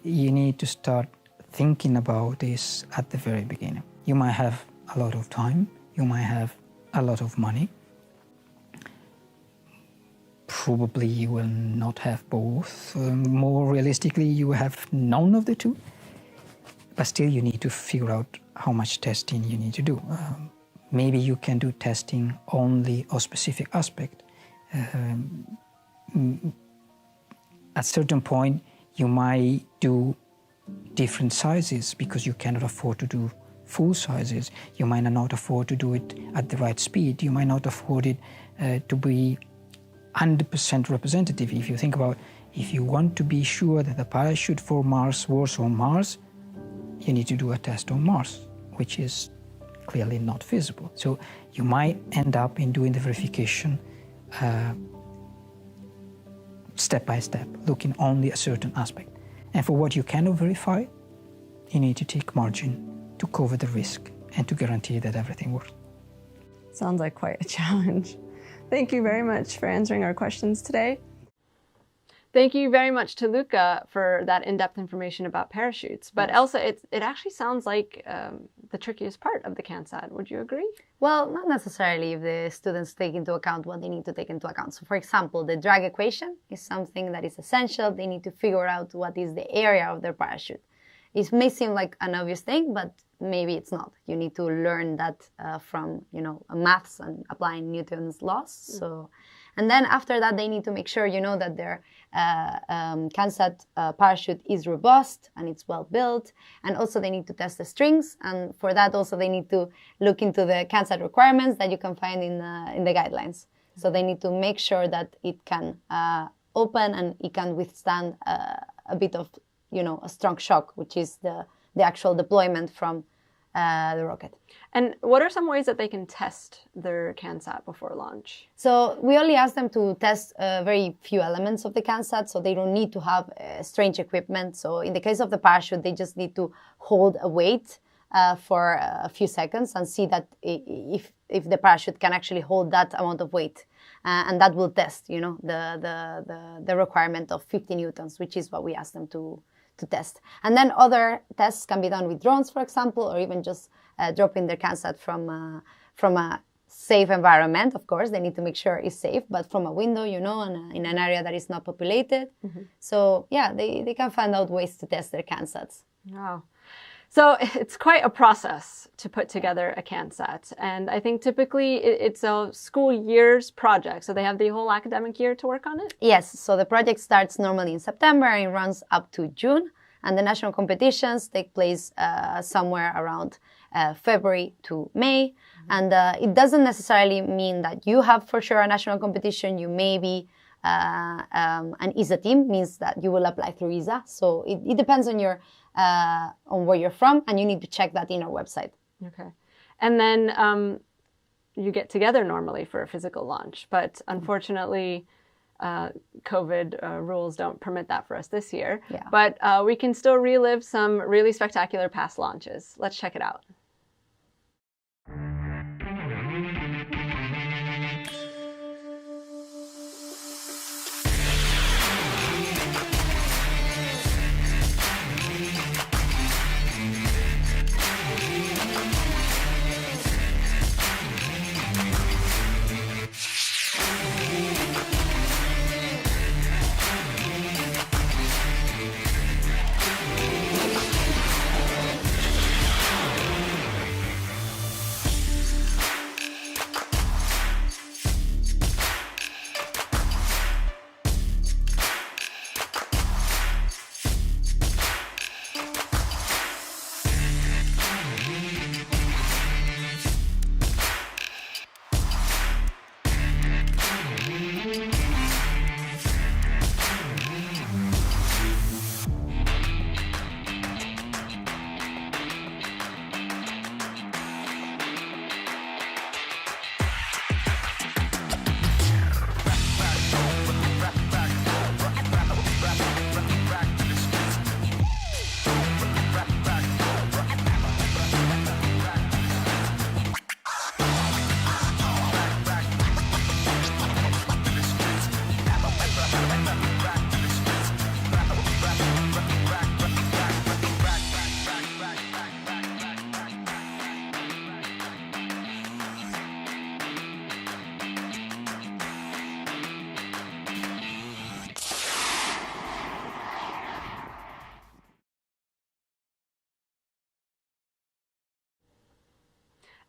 you need to start thinking about this at the very beginning. You might have a lot of time, you might have a lot of money. Probably you will not have both. More realistically, you have none of the two. But still, you need to figure out how much testing you need to do. Maybe you can do testing only a specific aspect. At a certain point, you might do different sizes because you cannot afford to do full sizes. You might not afford to do it at the right speed. You might not afford it to be 100% representative. If you think about, if you want to be sure that the parachute for Mars works on Mars, you need to do a test on Mars, which is clearly not feasible. So you might end up in doing the verification step by step, looking only at a certain aspect. And for what you cannot verify, you need to take margin to cover the risk and to guarantee that everything works. Sounds like quite a challenge. Thank you very much for answering our questions today. Thank you very much to Luca for that in-depth information about parachutes. But Elsa, it actually sounds like the trickiest part of the CanSat. Would you agree? Well, not necessarily if the students take into account what they need to take into account. So for example, the drag equation is something that is essential. They need to figure out what is the area of their parachute. It may seem like an obvious thing, but maybe it's not. You need to learn that from, maths and applying Newton's laws. So, and then after that, they need to make sure, that their CanSat parachute is robust and it's well built. And also they need to test the strings. And for that, also they need to look into the CanSat requirements that you can find in the guidelines. So they need to make sure that it can open and it can withstand a a bit of, a strong shock, which is the actual deployment from the rocket. And what are some ways that they can test their CanSat before launch? So we only ask them to test very few elements of the CanSat, so they don't need to have strange equipment. So in the case of the parachute, they just need to hold a weight for a few seconds and see that if the parachute can actually hold that amount of weight. And that will test, the requirement of 50 newtons, which is what we ask them to test. And then other tests can be done with drones, for example, or even just dropping their CanSat from a safe environment. Of course, they need to make sure it's safe, but from a window, and in an area that is not populated. Mm-hmm. So yeah, they can find out ways to test their CanSats. Wow. So it's quite a process to put together a CanSat. And I think typically it's a school year's project. So they have the whole academic year to work on it? Yes. So the project starts normally in September and runs up to June. And the national competitions take place somewhere around February to May. Mm-hmm. And it doesn't necessarily mean that you have for sure a national competition. You may be an ESA team, means that you will apply through ESA. So it depends on on where you're from, and you need to check that in our website. Okay. And then you get together normally for a physical launch, but unfortunately COVID rules don't permit that for us this year. Yeah. But we can still relive some really spectacular past launches. Let's check it out.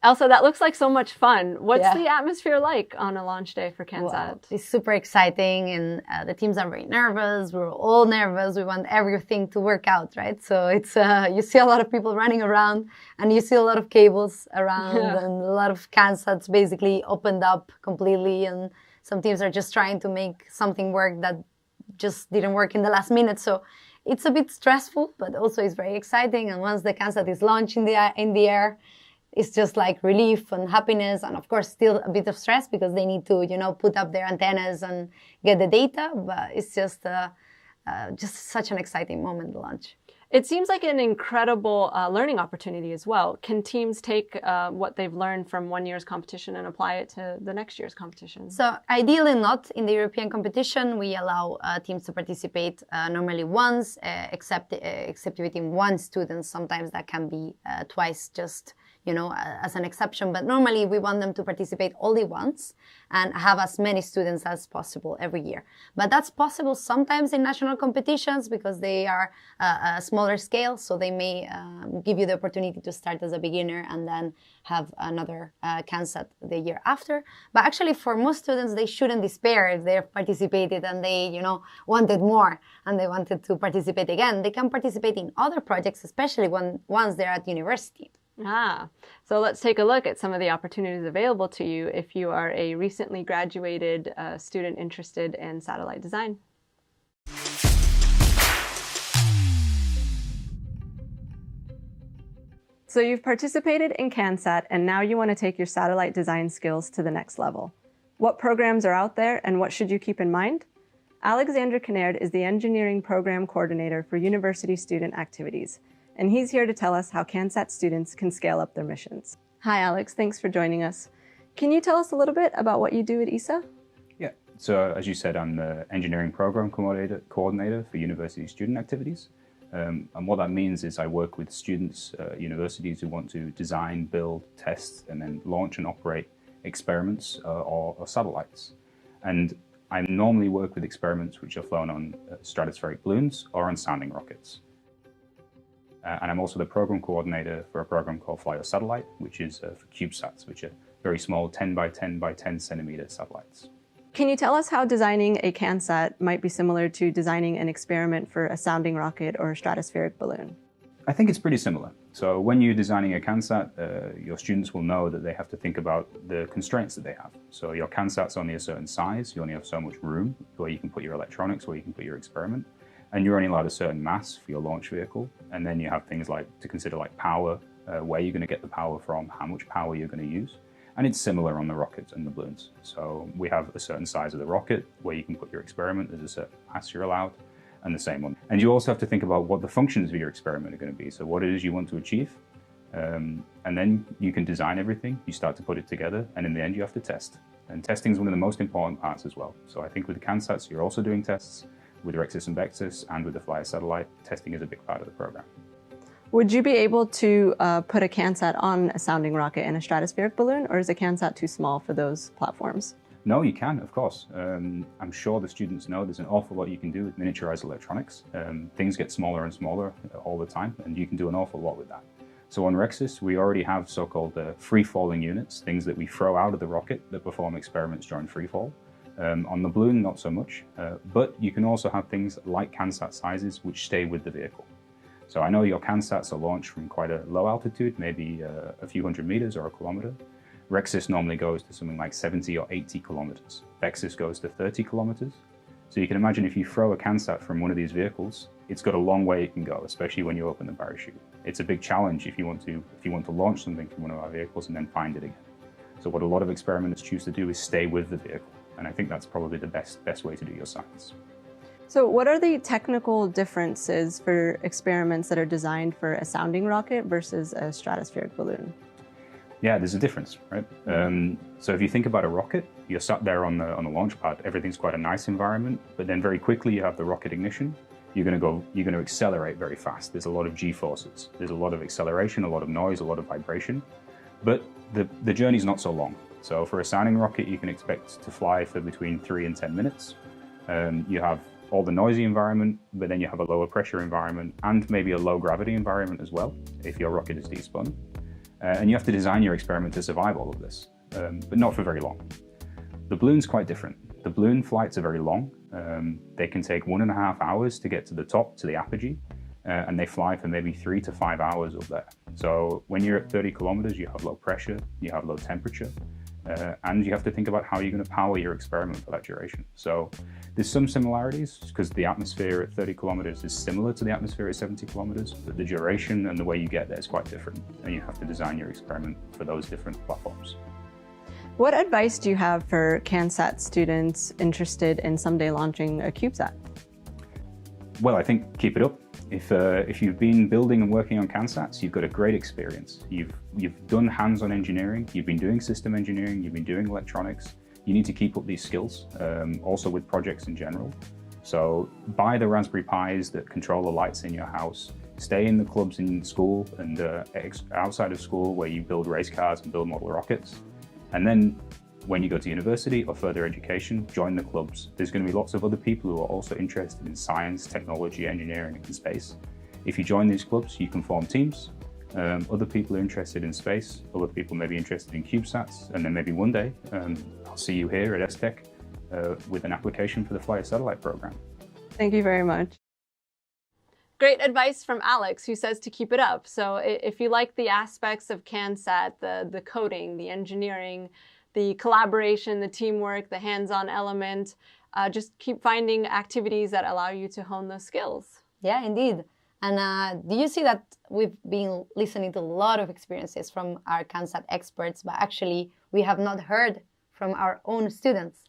Elsa, that looks like so much fun. What's the atmosphere like on a launch day for CanSat? Well, it's super exciting, and the teams are very nervous. We're all nervous. We want everything to work out, right? So it's you see a lot of people running around, and you see a lot of cables around, and a lot of CanSats basically opened up completely, and some teams are just trying to make something work that just didn't work in the last minute. So it's a bit stressful, but also it's very exciting. And once the CanSat is launched in the air, it's just like relief and happiness, and of course still a bit of stress because they need to, put up their antennas and get the data. But it's just such an exciting moment to launch. It seems like an incredible learning opportunity as well. Can teams take what they've learned from one year's competition and apply it to the next year's competition? So ideally not. In the European competition, we allow teams to participate normally once, except within one student. Sometimes that can be twice, just as an exception. But normally we want them to participate only once and have as many students as possible every year. But that's possible sometimes in national competitions because they are a smaller scale. So they may give you the opportunity to start as a beginner and then have another CanSat the year after. But actually for most students, they shouldn't despair if they've participated and they, wanted more and they wanted to participate again. They can participate in other projects, especially once they're at university. So let's take a look at some of the opportunities available to you if you are a recently graduated student interested in satellite design. So you've participated in CanSat, and now you want to take your satellite design skills to the next level. What programs are out there, and what should you keep in mind? Alexander Kinnaird is the Engineering Program Coordinator for University Student Activities, and he's here to tell us how CanSat students can scale up their missions. Hi, Alex. Thanks for joining us. Can you tell us a little bit about what you do at ESA? Yeah, so as you said, I'm the Engineering Program Coordinator for University Student Activities. And what that means is I work with students at universities who want to design, build, test, and then launch and operate experiments or satellites. And I normally work with experiments which are flown on stratospheric balloons or on sounding rockets. And I'm also the program coordinator for a program called Fly Your Satellite, which is for CubeSats, which are very small 10 by 10 by 10 centimeter satellites. Can you tell us how designing a CanSat might be similar to designing an experiment for a sounding rocket or a stratospheric balloon? I think it's pretty similar. So when you're designing a CanSat, your students will know that they have to think about the constraints that they have. So your CanSat's only a certain size, you only have so much room where you can put your electronics, where you can put your experiment, and you're only allowed a certain mass for your launch vehicle. And then you have things like to consider like power, where you're going to get the power from, how much power you're going to use. And it's similar on the rockets and the balloons. So we have a certain size of the rocket where you can put your experiment, there's a certain mass you're allowed, and the same one. And you also have to think about what the functions of your experiment are going to be. So what it is you want to achieve, and then you can design everything, you start to put it together, and in the end you have to test. And testing is one of the most important parts as well. So I think with the CanSats, you're also doing tests. With Rexis and Vexus and with the Flyer satellite, testing is a big part of the program. Would you be able to put a CanSat on a sounding rocket and a stratospheric balloon, or is a CanSat too small for those platforms? No, you can, of course. I'm sure the students know there's an awful lot you can do with miniaturized electronics. Things get smaller and smaller all the time, and you can do an awful lot with that. So on Rexis, we already have so-called free-falling units, things that we throw out of the rocket that perform experiments during free fall. On the balloon, not so much, but you can also have things like CanSat sizes which stay with the vehicle. So I know your CanSats are launched from quite a low altitude, maybe a few hundred meters or a kilometer. Rexis normally goes to something like 70 or 80 kilometers. Vexus goes to 30 kilometers. So you can imagine if you throw a CanSat from one of these vehicles, it's got a long way it can go, especially when you open the parachute. It's a big challenge if you want to launch something from one of our vehicles and then find it again. So what a lot of experimenters choose to do is stay with the vehicle. And I think that's probably the best way to do your science. So what are the technical differences for experiments that are designed for a sounding rocket versus a stratospheric balloon? Yeah, there's a difference, right? So if you think about a rocket, you're sat there on the launch pad, everything's quite a nice environment, but then very quickly you have the rocket ignition, you're going to accelerate very fast. There's a lot of G-forces, there's a lot of acceleration, a lot of noise, a lot of vibration, but the journey's not so long. So for a sounding rocket, you can expect to fly for between 3 and 10 minutes. You have all the noisy environment, but then you have a lower pressure environment and maybe a low gravity environment as well, if your rocket is despun. And you have to design your experiment to survive all of this, but not for very long. The balloon's quite different. The balloon flights are very long. They can take 1.5 hours to get to the top, to the apogee, and they fly for maybe 3 to 5 hours up there. So when you're at 30 kilometers, you have low pressure, you have low temperature, and you have to think about how you're going to power your experiment for that duration. So there's some similarities because the atmosphere at 30 kilometers is similar to the atmosphere at 70 kilometers, but the duration and the way you get there is quite different, and you have to design your experiment for those different platforms. What advice do you have for CanSat students interested in someday launching a CubeSat? Well, I think keep it up. If you've been building and working on CanSats, you've got a great experience. You've done hands-on engineering, you've been doing system engineering, you've been doing electronics. You need to keep up these skills, also with projects in general. So buy the Raspberry Pis that control the lights in your house. Stay in the clubs in school and outside of school where you build race cars and build model rockets. And then when you go to university or further education, join the clubs. There's going to be lots of other people who are also interested in science, technology, engineering, and space. If you join these clubs, you can form teams. Other people are interested in space. Other people may be interested in CubeSats. And then maybe one day, I'll see you here at STech with an application for the Flyer satellite program. Thank you very much. Great advice from Alex, who says to keep it up. So if you like the aspects of CanSat, the coding, the engineering, the collaboration, the teamwork, the hands-on element, just keep finding activities that allow you to hone those skills. Yeah, indeed. And do you see that we've been listening to a lot of experiences from our CanSat experts, but actually we have not heard from our own students?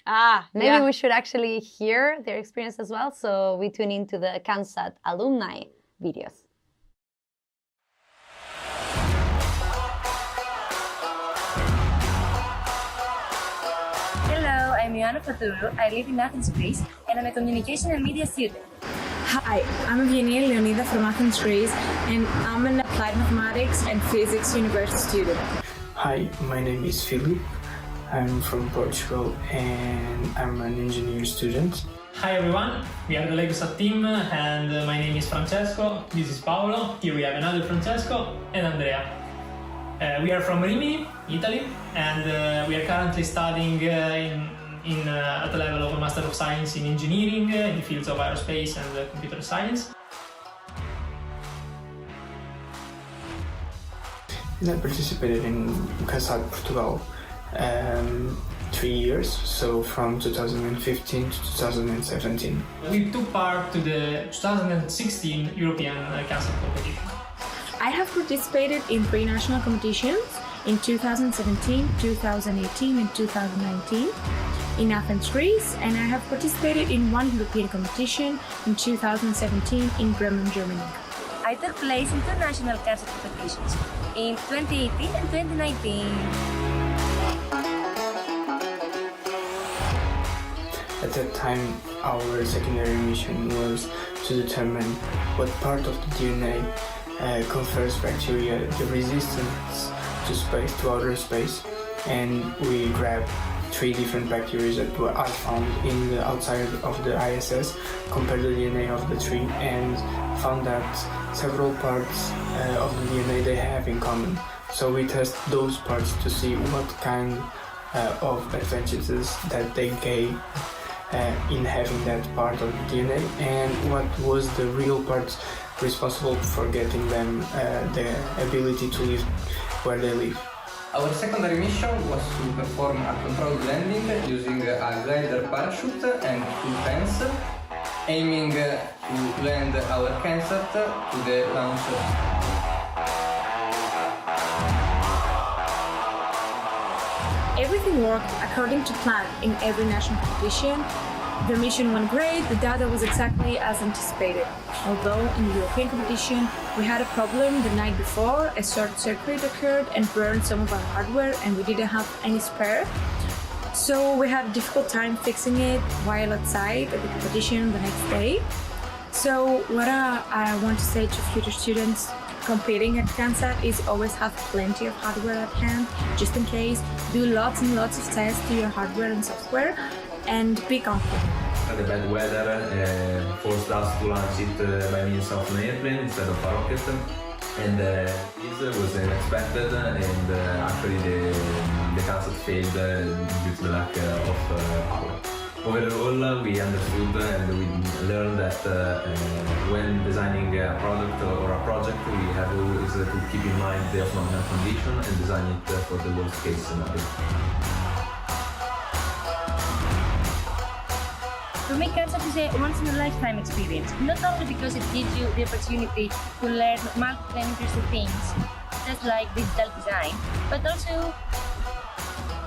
Maybe we should actually hear their experience as well. So we tune into the CanSat alumni videos. Hello, I'm Ioana Faturu. I live in Athens, Greece, and I'm a communication and media student. Hi, I'm Eugenia Leonida from Athens, Greece, and I'm an applied mathematics and physics university student. Hi, my name is Philip. I'm from Portugal and I'm an engineering student. Hi everyone, we are the LegoSat team and my name is Francesco, this is Paolo, here we have another Francesco and Andrea. We are from Rimini, Italy, and we are currently studying at the level of a Master of Science in Engineering in the fields of aerospace and computer science. And I participated in CanSat Portugal 3 years, so from 2015 to 2017. We took part to the 2016 European CanSat competition. I have participated in 3 national competitions in 2017, 2018 and 2019 in Athens, Greece, and I have participated in 1 European competition in 2017 in Bremen, Germany. I took place in 2 national CanSat competitions in 2018 and 2019. At that time, our secondary mission was to determine what part of the DNA confers bacteria the resistance to space, to outer space, and we grabbed 3 different bacteria that were found in the outside of the ISS, compared the DNA of the 3, and found that several parts of the DNA they have in common. So we test those parts to see what kind of advantages that they gain in having that part of the DNA, and what was the real part responsible for getting them the ability to live where they live. Our secondary mission was to perform a controlled landing using a glider parachute and 2 fans, aiming to land our CanSat to the launcher. Everything worked according to plan in every national competition. The mission went great, the data was exactly as anticipated. Although in the European competition we had a problem the night before, a short circuit occurred and burned some of our hardware and we didn't have any spare. So we had a difficult time fixing it while outside at the competition the next day. So what I want to say to future students competing at CanSat is always have plenty of hardware at hand, just in case. Do lots and lots of tests to your hardware and software, and be confident. The bad weather forced us to launch it by means of an airplane instead of a rocket, and this was unexpected, and actually the CanSat failed due to the lack of power. Overall, we understood and we learned that when designing a product or a project, we have always to keep in mind the optimal condition and design it for the worst case scenario. For me, CanSat is a once-in-a-lifetime experience, not only because it gives you the opportunity to learn multiple and interesting things, just like digital design, but also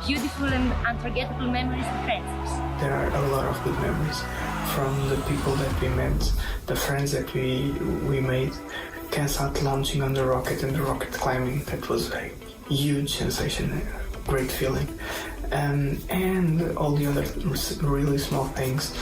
beautiful and unforgettable memories and friendships. There are a lot of good memories from the people that we met, the friends that we made. CanSat launching on the rocket and the rocket climbing, that was a huge sensation, a great feeling. And all the other really small things,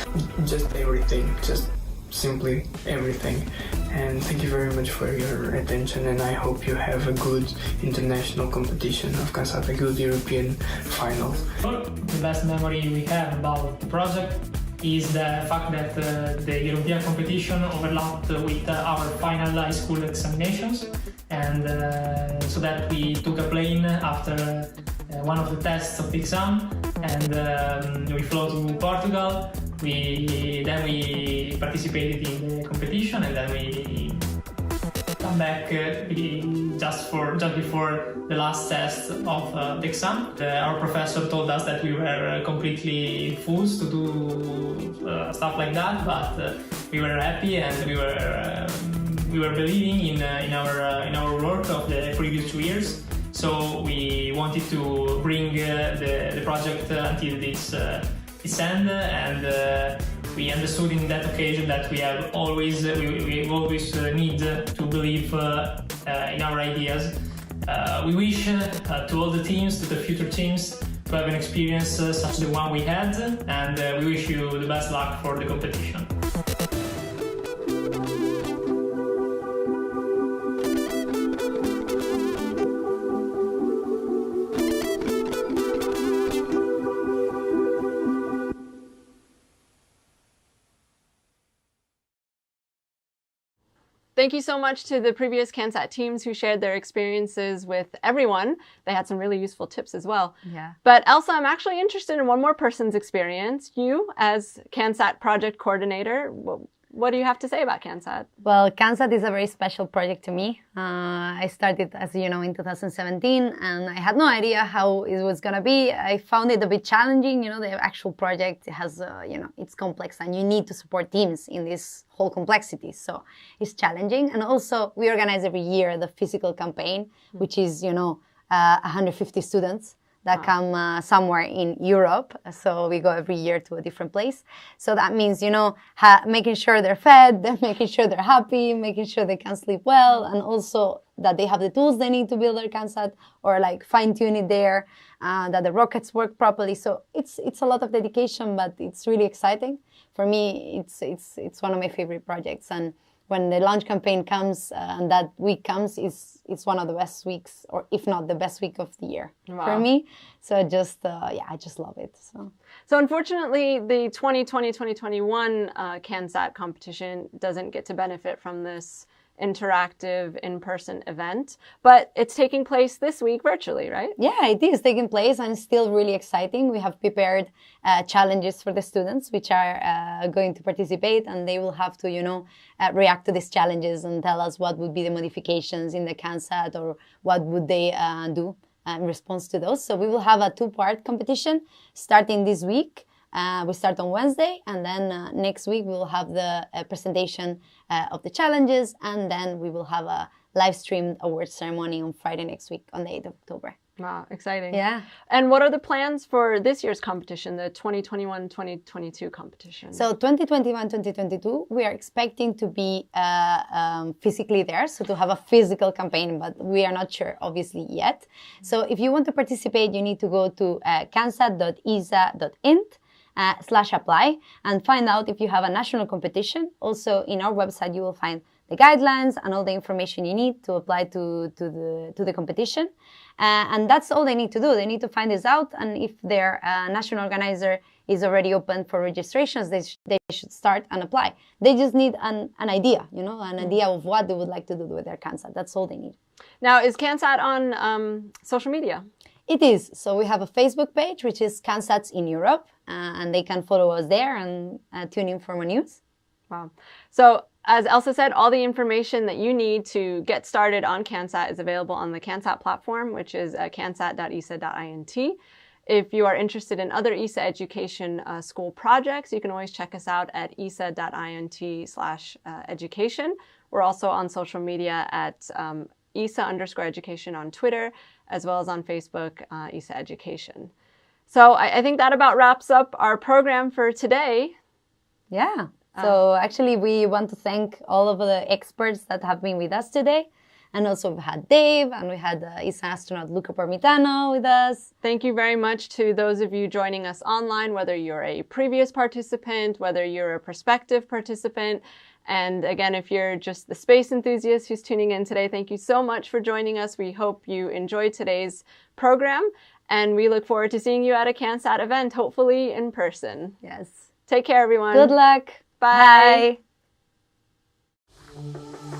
just everything, just simply everything. And thank you very much for your attention, and I hope you have a good international competition of CanSat, a good European finals. The best memory we have about the project is the fact that the European competition overlapped with our final high school examinations, and so that we took a plane after one of the tests of the exam, and we flew to Portugal. Then we participated in the competition, and then we come back just before the last test of the exam. Our professor told us that we were completely fools to do stuff like that, but we were happy, and we we were believing in our work of the previous 2 years. So we wanted to bring the project until this end, and we understood in that occasion that we always need to believe in our ideas. We wish to all the teams, to the future teams, to have an experience such as the one we had, and we wish you the best luck for the competition. Thank you so much to the previous CanSat teams who shared their experiences with everyone. They had some really useful tips as well. Yeah. But Elsa, I'm actually interested in one more person's experience. You, as CanSat project coordinator, what do you have to say about CanSat? Well, CanSat is a very special project to me. I started, as you know, in 2017, and I had no idea how it was going to be. I found it a bit challenging. You know, the actual project has, it's complex, and you need to support teams in this whole complexity. So it's challenging. And also, we organize every year the physical campaign, which is, 150 students that come somewhere in Europe. So we go every year to a different place. So that means, making sure they're fed, making sure they're happy, making sure they can sleep well, and also that they have the tools they need to build their CanSat, or like fine-tune it there, that the rockets work properly. So it's a lot of dedication, but it's really exciting. For me, it's one of my favorite projects. And when the launch campaign comes and that week comes, it's one of the best weeks, or if not the best week of the year for me. So I just love it. So unfortunately, the 2020-2021 CanSat competition doesn't get to benefit from this interactive in-person event, but it's taking place this week virtually, right? Yeah, it is taking place, and it's still really exciting. We have prepared challenges for the students which are going to participate, and they will have to, react to these challenges and tell us what would be the modifications in the CanSat, or what would they do in response to those. So we will have a 2-part competition starting this week. We start on Wednesday, and then next week we will have the presentation of the challenges, and then we will have a live-streamed awards ceremony on Friday next week, on the 8th of October. Wow, exciting. Yeah. And what are the plans for this year's competition, the 2021-2022 competition? So 2021-2022, we are expecting to be physically there, so to have a physical campaign, but we are not sure, obviously, yet. So if you want to participate, you need to go to cansat.esa.int/apply and find out if you have a national competition. Also, in our website, you will find the guidelines and all the information you need to apply to the competition. And that's all they need to do. They need to find this out, and if their national organizer is already open for registrations, they should start and apply. They just need an idea, an idea of what they would like to do with their CanSat. That's all they need. Now, is CanSat on social media? It is. So we have a Facebook page, which is CanSats in Europe, and they can follow us there and tune in for more news. Wow. So as Elsa said, all the information that you need to get started on CanSat is available on the CanSat platform, which is cansat.esa.int. If you are interested in other ESA education school projects, you can always check us out at esa.int/education. We're also on social media at ESA_education on Twitter, as well as on Facebook, ESA Education. So I think that about wraps up our program for today. Yeah. So actually, we want to thank all of the experts that have been with us today. And also we've had Dave, and we had ESA astronaut Luca Parmitano with us. Thank you very much to those of you joining us online, whether you're a previous participant, whether you're a prospective participant. And again, if you're just the space enthusiast who's tuning in today, thank you so much for joining us. We hope you enjoyed today's program, and we look forward to seeing you at a CanSat event, hopefully in person. Yes. Take care, everyone. Good luck. Bye. Bye.